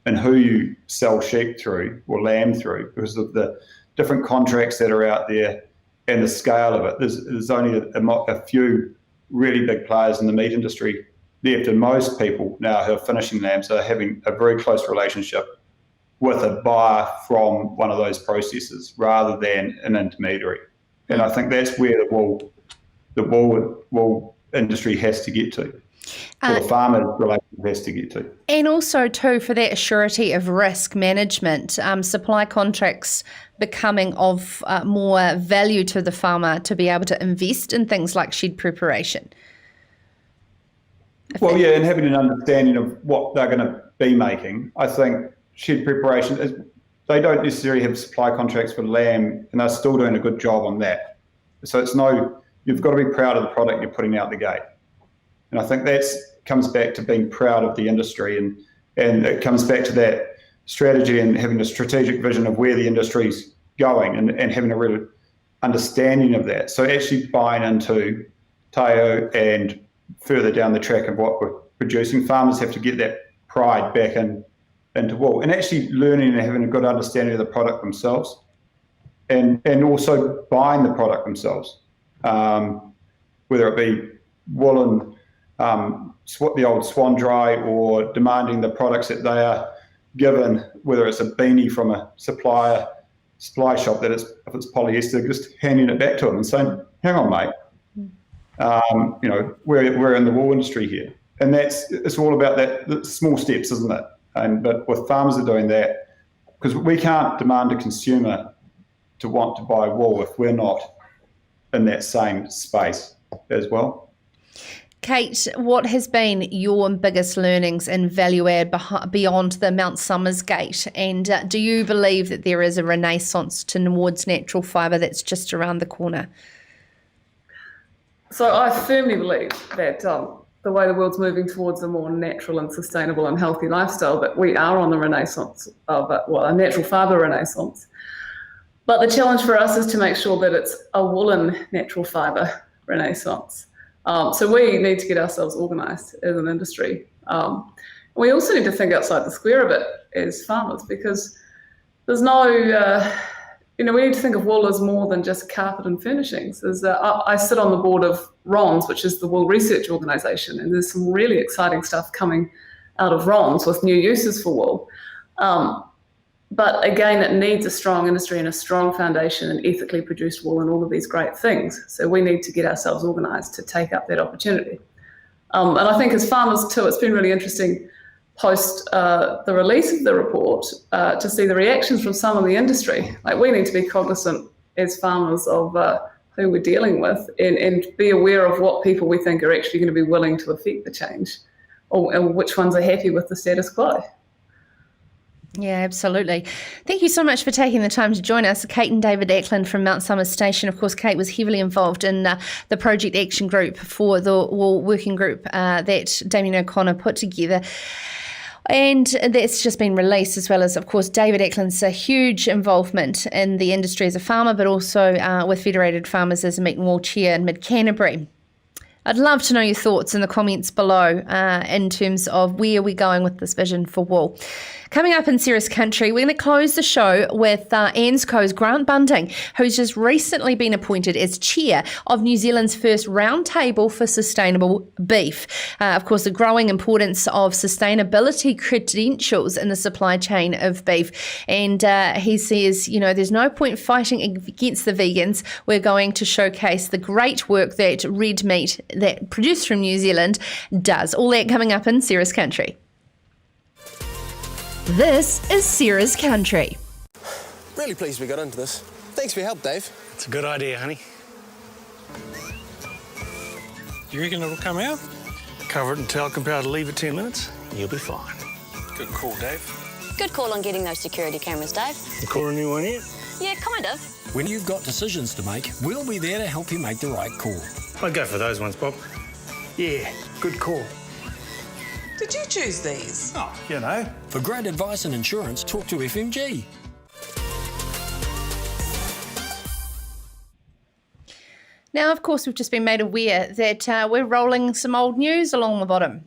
and who you sell sheep through or lamb through, because of the different contracts that are out there and the scale of it. There's only a few really big players in the meat industry left, and most people now who are finishing lambs are having a very close relationship with a buyer from one of those processors rather than an intermediary. And I think that's where the wool industry has to get to, or the farmer relationship has to get to. And also, too, for that surety of risk management, supply contracts becoming of more value to the farmer to be able to invest in things like shed preparation. Well, yeah, and having an understanding of what they're going to be making. I think shed preparation, they don't necessarily have supply contracts for lamb, and they're still doing a good job on that. So you've got to be proud of the product you're putting out the gate. And I think that comes back to being proud of the industry, and it comes back to that strategy and having a strategic vision of where the industry's going and having a real understanding of that. So actually buying into Teo and further down the track of what we're producing, farmers have to get that pride back into wool, and actually learning and having a good understanding of the product themselves, and also buying the product themselves, whether it be woolen, the old swan dry, or demanding the products that they are given, whether it's a beanie from a supply shop if it's polyester, just handing it back to them and saying, hang on, mate, we're in the wool industry here. And it's all about that small steps, isn't it? But with farmers are doing that, because we can't demand a consumer to want to buy wool if we're not in that same space as well. Kate, what has been your biggest learnings and value add beyond the Mount Somers gate? And do you believe that there is a renaissance towards natural fibre that's just around the corner? So I firmly believe that the way the world's moving towards a more natural and sustainable and healthy lifestyle, that we are on the renaissance of a natural fibre renaissance. But the challenge for us is to make sure that it's a woolen natural fibre renaissance. So we need to get ourselves organised as an industry. We also need to think outside the square a bit as farmers, because there's no, we need to think of wool as more than just carpet and furnishings. I sit on the board of RONS, which is the Wool Research Organisation, and there's some really exciting stuff coming out of RONS with new uses for wool. But again, it needs a strong industry and a strong foundation and ethically produced wool and all of these great things. So we need to get ourselves organised to take up that opportunity. And I think as farmers too, it's been really interesting post the release of the report to see the reactions from some of the industry. Like, we need to be cognizant as farmers of who we're dealing with and be aware of what people we think are actually going to be willing to affect the change, and which ones are happy with the status quo. Yeah, absolutely. Thank you so much for taking the time to join us. Kate and David Acland from Mount Somers Station. Of course, Kate was heavily involved in the Project Action Group for the Wool Working Group that Damien O'Connor put together. And that's just been released, as well as, of course, David Acland's a huge involvement in the industry as a farmer, but also with Federated Farmers as a meat and wool chair in Mid-Canterbury. I'd love to know your thoughts in the comments below in terms of where we're going with this vision for wool. Coming up in Serious Country, we're going to close the show with ANZCO's Grant Bunting, who's just recently been appointed as chair of New Zealand's first Roundtable for Sustainable Beef. Of course, the growing importance of sustainability credentials in the supply chain of beef. And he says, there's no point fighting against the vegans. We're going to showcase the great work that red meat that produced from New Zealand does. All that coming up in Serious Country. This is Sarah's Country. Really pleased we got into this. Thanks for your help, Dave. It's a good idea, honey. You reckon it'll come out? Cover it in talcum powder, leave it 10 minutes, you'll be fine. Good call, Dave. Good call on getting those security cameras, Dave. You call a new one yet? Yeah, kind of. When you've got decisions to make, we'll be there to help you make the right call. I'd go for those ones, Bob. Yeah, good call. Did you choose these? Oh, you know. For great advice and insurance, talk to FMG. Now, of course, we've just been made aware that we're rolling some old news along the bottom.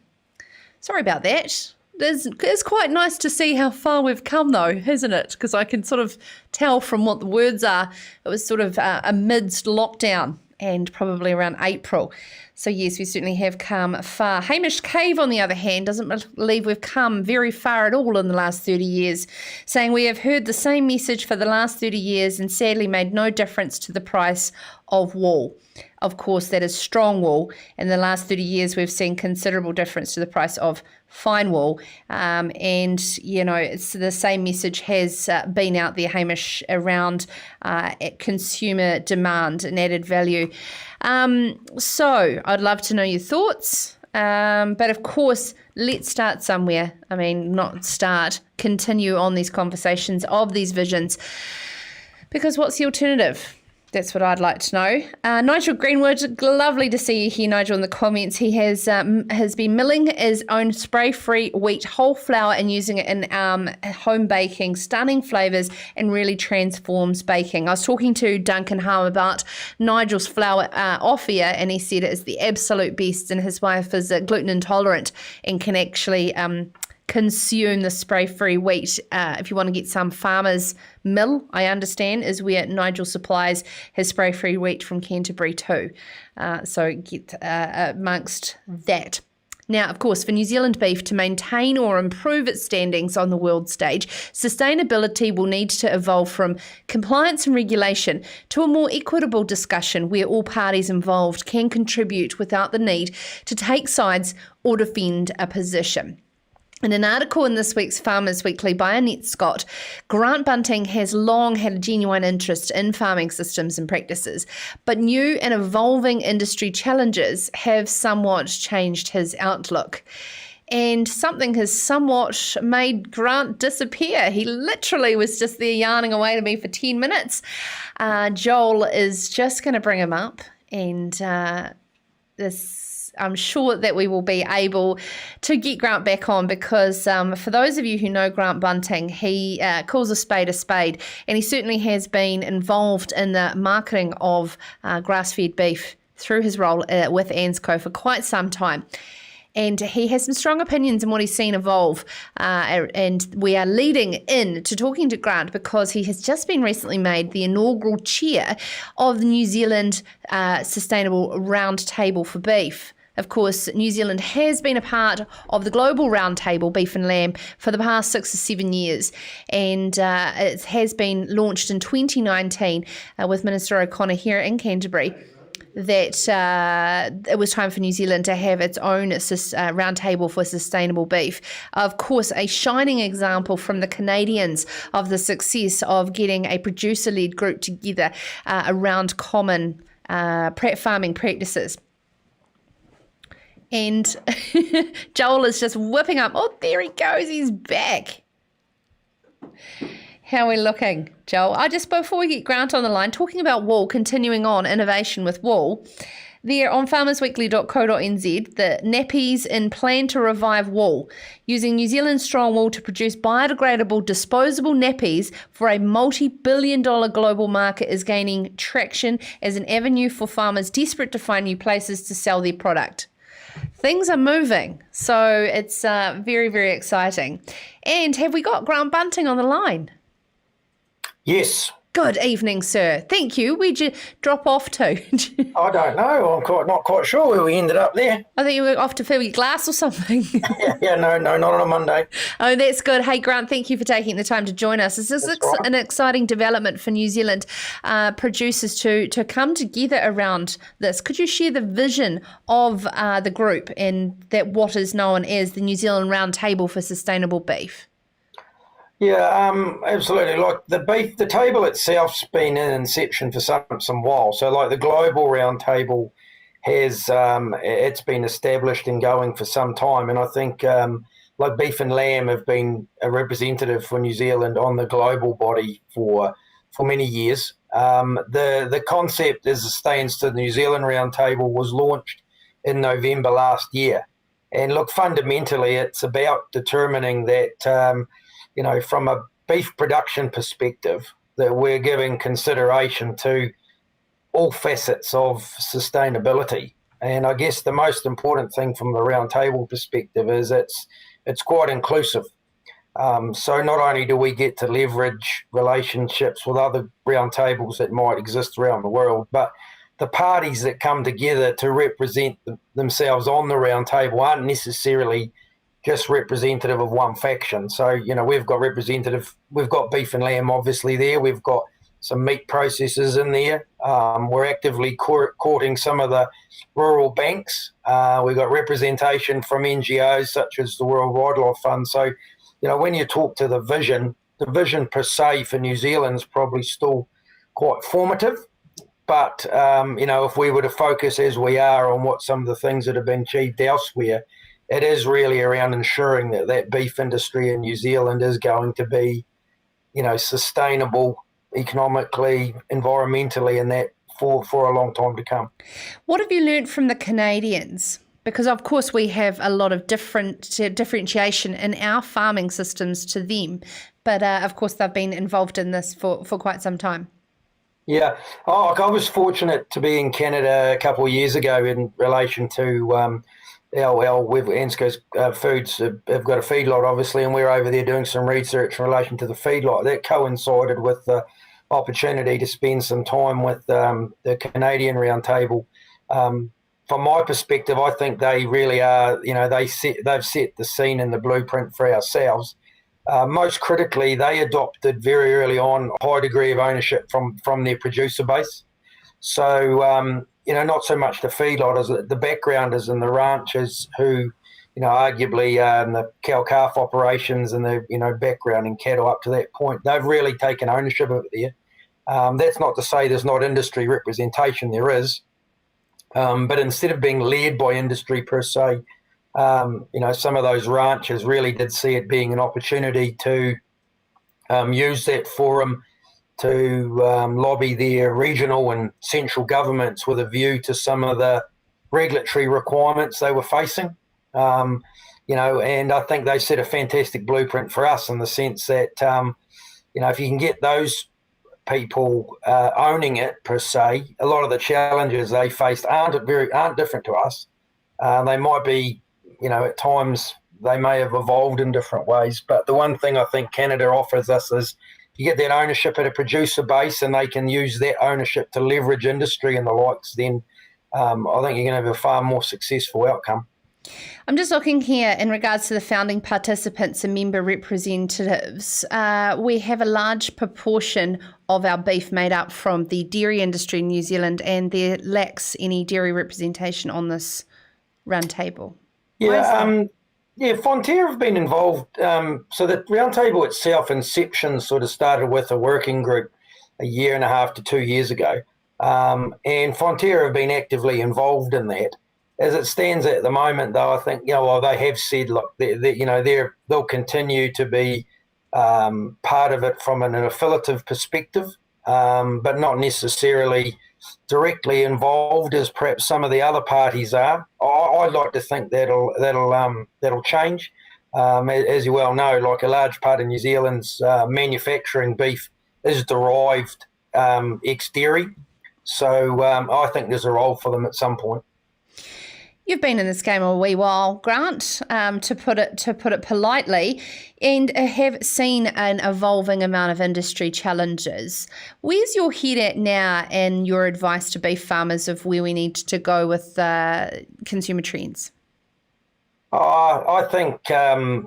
Sorry about that. It's quite nice to see how far we've come, though, isn't it? Because I can sort of tell from what the words are. It was sort of amidst lockdown and probably around April. So, yes, we certainly have come far. Hamish Cave, on the other hand, doesn't believe we've come very far at all in the last 30 years, saying we have heard the same message for the last 30 years and sadly made no difference to the price of wool. Of course, that is strong wool. In the last 30 years, we've seen considerable difference to the price of fine wool. And, you know, it's the same message has been out there, Hamish, around consumer demand and added value. So I'd love to know your thoughts. But of course, let's start somewhere. I mean, not start, continue on these conversations of these visions. Because what's the alternative? That's what I'd like to know. Nigel Greenwood, lovely to see you here, Nigel, in the comments. He has been milling his own spray-free wheat whole flour and using it in home baking, stunning flavours and really transforms baking. I was talking to Duncan Humm about Nigel's flour off air, and he said it is the absolute best, and his wife is gluten intolerant and can actually consume the spray-free wheat. If you want to get some farmer's mill, I understand, is where Nigel supplies his spray-free wheat from Canterbury too. So get amongst that. Now, of course, for New Zealand beef to maintain or improve its standings on the world stage, sustainability will need to evolve from compliance and regulation to a more equitable discussion where all parties involved can contribute without the need to take sides or defend a position. In an article in this week's Farmers Weekly by Annette Scott, Grant Bunting has long had a genuine interest in farming systems and practices, but new and evolving industry challenges have somewhat changed his outlook. And something has somewhat made Grant disappear. He literally was just there yarning away to me for 10 minutes. Joel is just going to bring him up, and I'm sure that we will be able to get Grant back on because for those of you who know Grant Bunting, he calls a spade, and he certainly has been involved in the marketing of grass-fed beef through his role with ANZCO for quite some time. And he has some strong opinions on what he's seen evolve. And we are leading in to talking to Grant because he has just been recently made the inaugural chair of the New Zealand Sustainable Roundtable for Beef. Of course, New Zealand has been a part of the global roundtable, Beef and Lamb, for the past 6 or 7 years. And it has been launched in 2019 with Minister O'Connor here in Canterbury, that it was time for New Zealand to have its own roundtable for sustainable beef. Of course, a shining example from the Canadians of the success of getting a producer-led group together around common farming practices. And Joel is just whipping up. Oh, there he goes. He's back. How are we looking, Joel? Before we get Grant on the line, talking about wool, continuing on innovation with wool, there on farmersweekly.co.nz, the nappies in plan to revive wool, using New Zealand strong wool to produce biodegradable disposable nappies for a multi-billion-dollar global market is gaining traction as an avenue for farmers desperate to find new places to sell their product. Things are moving, so it's very, very exciting. And have we got Grant Bunting on the line? Yes. Good evening, sir. Thank you. Where'd you drop off to? I don't know. I'm not quite sure where we ended up there. I think you were off to fill your glass or something. Yeah, no, not on a Monday. Oh, that's good. Hey, Grant, thank you for taking the time to join us. This is an exciting development for New Zealand producers to come together around this. Could you share the vision of the group and that what is known as the New Zealand Roundtable for Sustainable Beef? Yeah, absolutely. Like the table itself's been in inception for some while. So like the global roundtable has it's been established and going for some time, and I think like beef and lamb have been a representative for New Zealand on the global body for many years. The concept as it stands to the New Zealand roundtable was launched in November last year, and look, fundamentally it's about determining that from a beef production perspective that we're giving consideration to all facets of sustainability. And I guess the most important thing from the roundtable perspective is it's quite inclusive. So not only do we get to leverage relationships with other roundtables that might exist around the world, but the parties that come together to represent themselves on the roundtable aren't necessarily just representative of one faction. So, we've got beef and lamb obviously there. We've got some meat processors in there. We're actively courting some of the rural banks. We've got representation from NGOs such as the World Wildlife Fund. So, when you talk to the vision per se for New Zealand's probably still quite formative. But, if we were to focus as we are on what some of the things that have been achieved elsewhere, it is really around ensuring that beef industry in New Zealand is going to be, sustainable economically, environmentally, and that for a long time to come. What have you learnt from the Canadians? Because, of course, we have a lot of differentiation in our farming systems to them. But, of course, they've been involved in this for quite some time. Yeah. I was fortunate to be in Canada a couple of years ago in relation to ANZCO Foods have got a feedlot, obviously, and we're over there doing some research in relation to the feedlot. That coincided with the opportunity to spend some time with the Canadian Roundtable. From my perspective, I think they really are, they've set the scene and the blueprint for ourselves. Most critically, they adopted very early on a high degree of ownership from their producer base. So, not so much the feedlotters, the backgrounders and the ranchers who, arguably in the cow-calf operations and the, background in cattle up to that point, they've really taken ownership of it there. That's not to say there's not industry representation, there is. But instead of being led by industry per se, some of those ranchers really did see it being an opportunity to use that forum to lobby their regional and central governments with a view to some of the regulatory requirements they were facing. And I think they set a fantastic blueprint for us in the sense that, if you can get those people owning it per se, a lot of the challenges they faced aren't different to us. They might be, at times they may have evolved in different ways, but the one thing I think Canada offers us is you get that ownership at a producer base and they can use that ownership to leverage industry and the likes, then I think you're going to have a far more successful outcome. I'm just looking here in regards to the founding participants and member representatives. We have a large proportion of our beef made up from the dairy industry in New Zealand, and there lacks any dairy representation on this roundtable. Fonterra have been involved. So the roundtable itself, inception, sort of started with a working group a year and a half to 2 years ago, and Fonterra have been actively involved in that. As it stands at the moment, though, I think they have said, look, they'll continue to be part of it from an affiliative perspective, but not necessarily directly involved as perhaps some of the other parties are. I'd like to think that'll change. As you well know, like a large part of New Zealand's manufacturing beef is derived ex-dairy, so I think there's a role for them at some point. You've been in this game a wee while, Grant, to put it politely, and have seen an evolving amount of industry challenges. Where's your head at now and your advice to beef farmers of where we need to go with consumer trends? I think, I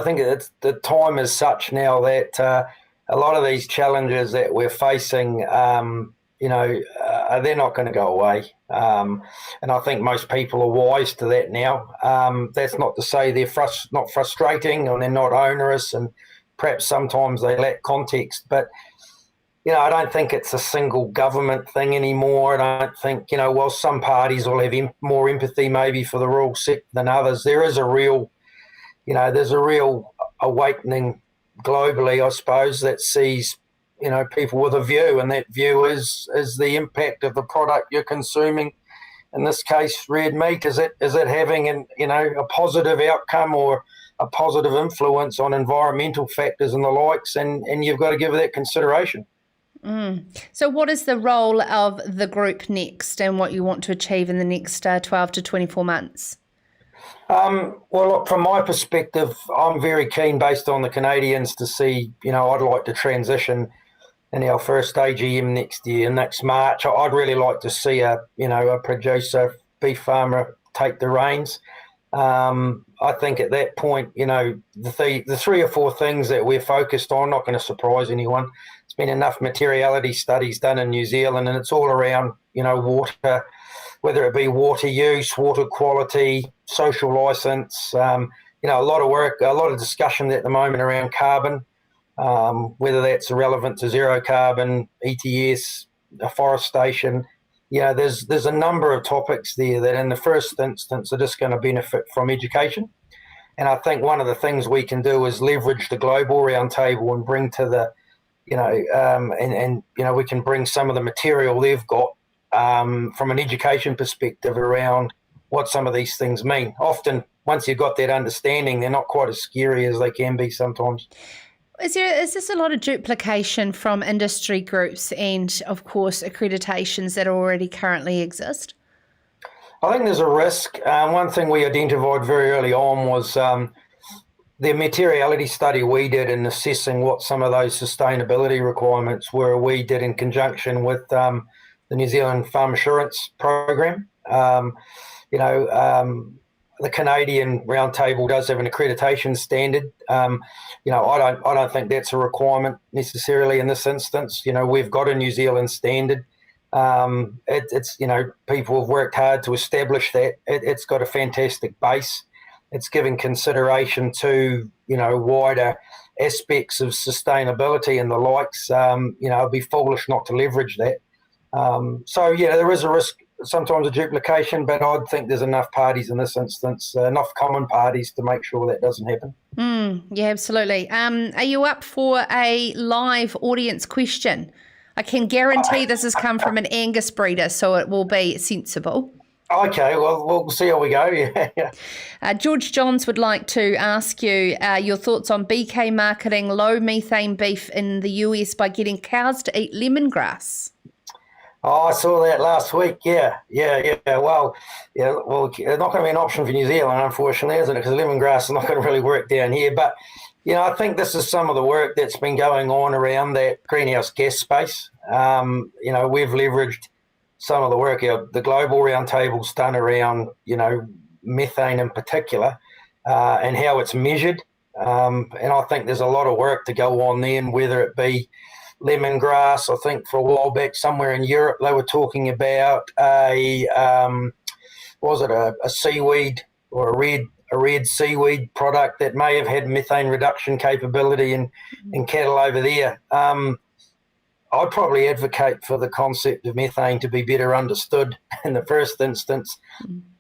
think it's, the time is such now that a lot of these challenges that we're facing, they're not going to go away. And I think most people are wise to that now. That's not to say they're not frustrating or they're not onerous, and perhaps sometimes they lack context. But, I don't think it's a single government thing anymore. I don't think, while some parties will have more empathy maybe for the rural sector than others, there is a real, there's a real awakening globally, I suppose, that sees people with a view, and that view is the impact of the product you're consuming. In this case, red meat. Is it having a positive outcome or a positive influence on environmental factors and the likes? And you've got to give that consideration. So what is the role of the group next, and what you want to achieve in the next 12 to 24 months? Well, look, from my perspective, I'm very keen, based on the Canadians, to see, I'd like to transition in our first AGM next March. I'd really like to see a producer, beef farmer, take the reins. I think at that point, the 3 or 4 things that we're focused on, not going to surprise anyone. There's been enough materiality studies done in New Zealand, and it's all around, water, whether it be water use, water quality, social licence, a lot of work, a lot of discussion at the moment around carbon, whether that's relevant to zero carbon, ETS, afforestation. There's a number of topics there that in the first instance are just going to benefit from education. And I think one of the things we can do is leverage the global roundtable and bring to the, we can bring some of the material they've got from an education perspective around what some of these things mean. Often, once you've got that understanding, they're not quite as scary as they can be sometimes. Is this a lot of duplication from industry groups and, of course, accreditations that already currently exist? I think there's a risk. One thing we identified very early on was the materiality study we did in assessing what some of those sustainability requirements were. We did in conjunction with the New Zealand Farm Assurance Program. The Canadian Roundtable does have an accreditation standard. I don't think that's a requirement necessarily in this instance. We've got a New Zealand standard. It's people have worked hard to establish that. It's got a fantastic base. It's giving consideration to wider aspects of sustainability and the likes. It'd be foolish not to leverage that. There is a risk sometimes of duplication, but I'd think there's enough parties in this instance, enough common parties to make sure that doesn't happen. Yeah, absolutely. Are you up for a live audience question? I can guarantee this has come from an Angus breeder, so it will be sensible. Okay, well, we'll see how we go. Yeah. George Johns would like to ask you your thoughts on BK marketing low methane beef in the US by getting cows to eat lemongrass. Oh, I saw that last week. Yeah. Well, it's not going to be an option for New Zealand, unfortunately, isn't it? Because lemongrass is not going to really work down here. But, I think this is some of the work that's been going on around that greenhouse gas space. We've leveraged some of the work the global roundtable's done around, methane in particular, and how it's measured. And I think there's a lot of work to go on then, whether it be lemongrass. I think for a while back somewhere in Europe they were talking about a seaweed or a red seaweed product that may have had methane reduction capability in cattle over there. I'd probably advocate for the concept of methane to be better understood in the first instance.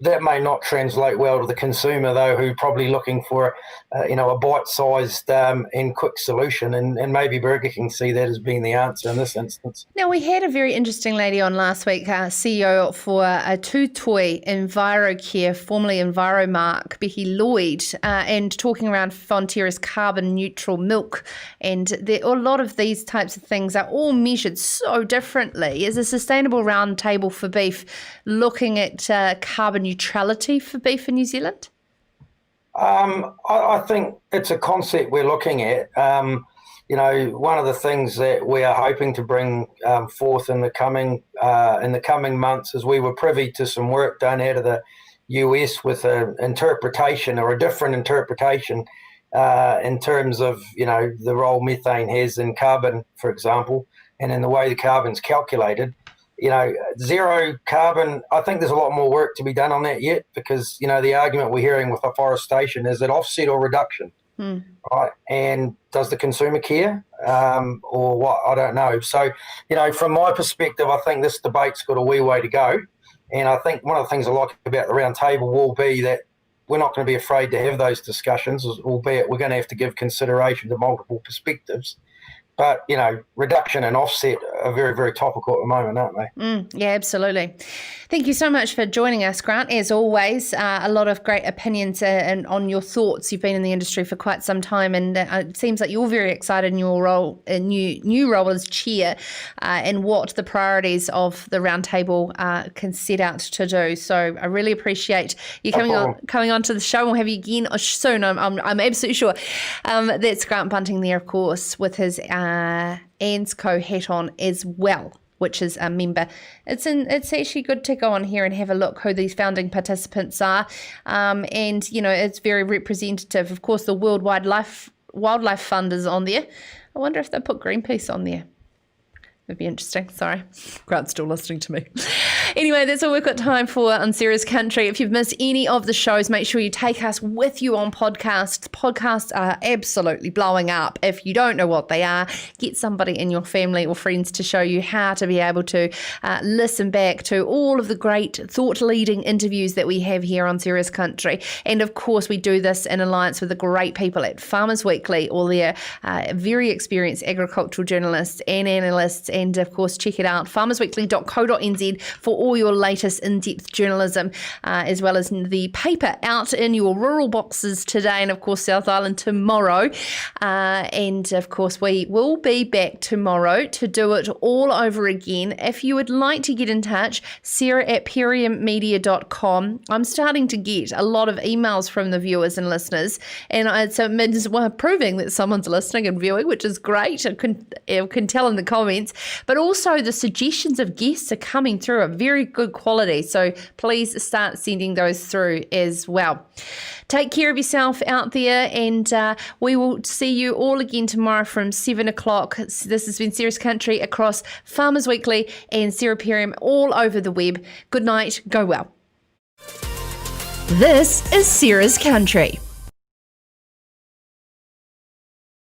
That may not translate well to the consumer, though, who's probably looking for a bite-sized and quick solution, and maybe Burger King see that as being the answer in this instance. Now, we had a very interesting lady on last week, CEO for Tutoi EnviroCare, formerly EnviroMark, Becky Lloyd, and talking around Fonterra's carbon-neutral milk. And a lot of these types of things are all measured so differently. Is a sustainable roundtable for beef looking at carbon neutrality for beef in New Zealand? I think it's a concept we're looking at. One of the things that we are hoping to bring forth in the coming months is we were privy to some work done out of the US with an interpretation or a different interpretation in terms of the role methane has in carbon, for example, and in the way the carbon's calculated. zero carbon, I think there's a lot more work to be done on that yet, because, the argument we're hearing with afforestation is it offset or reduction, right? And does the consumer care or what? I don't know. So, from my perspective, I think this debate's got a wee way to go. And I think one of the things I like about the round table will be that we're not going to be afraid to have those discussions, albeit we're going to have to give consideration to multiple perspectives. But, reduction and offset are very, very topical at the moment, aren't they? Yeah, absolutely. Thank you so much for joining us, Grant. As always, a lot of great opinions and on your thoughts. You've been in the industry for quite some time, and it seems like you're very excited in your role, new role as chair, and what the priorities of the roundtable can set out to do. So I really appreciate you coming on to the show. We'll have you again soon. I'm absolutely sure. That's Grant Bunting there, of course, with his ANZCO hat on as well, which is a member. It's actually good to go on here and have a look who these founding participants are, and it's very representative. Of course, the World Wildlife Fund is on there. I wonder if they put Greenpeace on there. It'd be interesting. Sorry, Grant's still listening to me. Anyway, that's all we've got time for on Serious Country. If you've missed any of the shows, make sure you take us with you on podcasts. Podcasts are absolutely blowing up. If you don't know what they are, get somebody in your family or friends to show you how to be able to listen back to all of the great thought-leading interviews that we have here on Serious Country. And of course, we do this in alliance with the great people at Farmers Weekly, all their very experienced agricultural journalists and analysts. And of course, check it out, farmersweekly.co.nz, for all your latest in-depth journalism, as well as the paper out in your rural boxes today, and of course South Island tomorrow. And of course we will be back tomorrow to do it all over again. If you would like to get in touch, sarah@periummedia.com. I'm starting to get a lot of emails from the viewers and listeners, and it's proving that someone's listening and viewing, which is great. I can tell in the comments, but also the suggestions of guests are coming through a very good quality, so please start sending those through as well. Take care of yourself out there, and we will see you all again tomorrow from 7 o'clock. This has been Serious Country across Farmers Weekly and Sarah Perium all over the web. Good night, go well. This is Serious Country.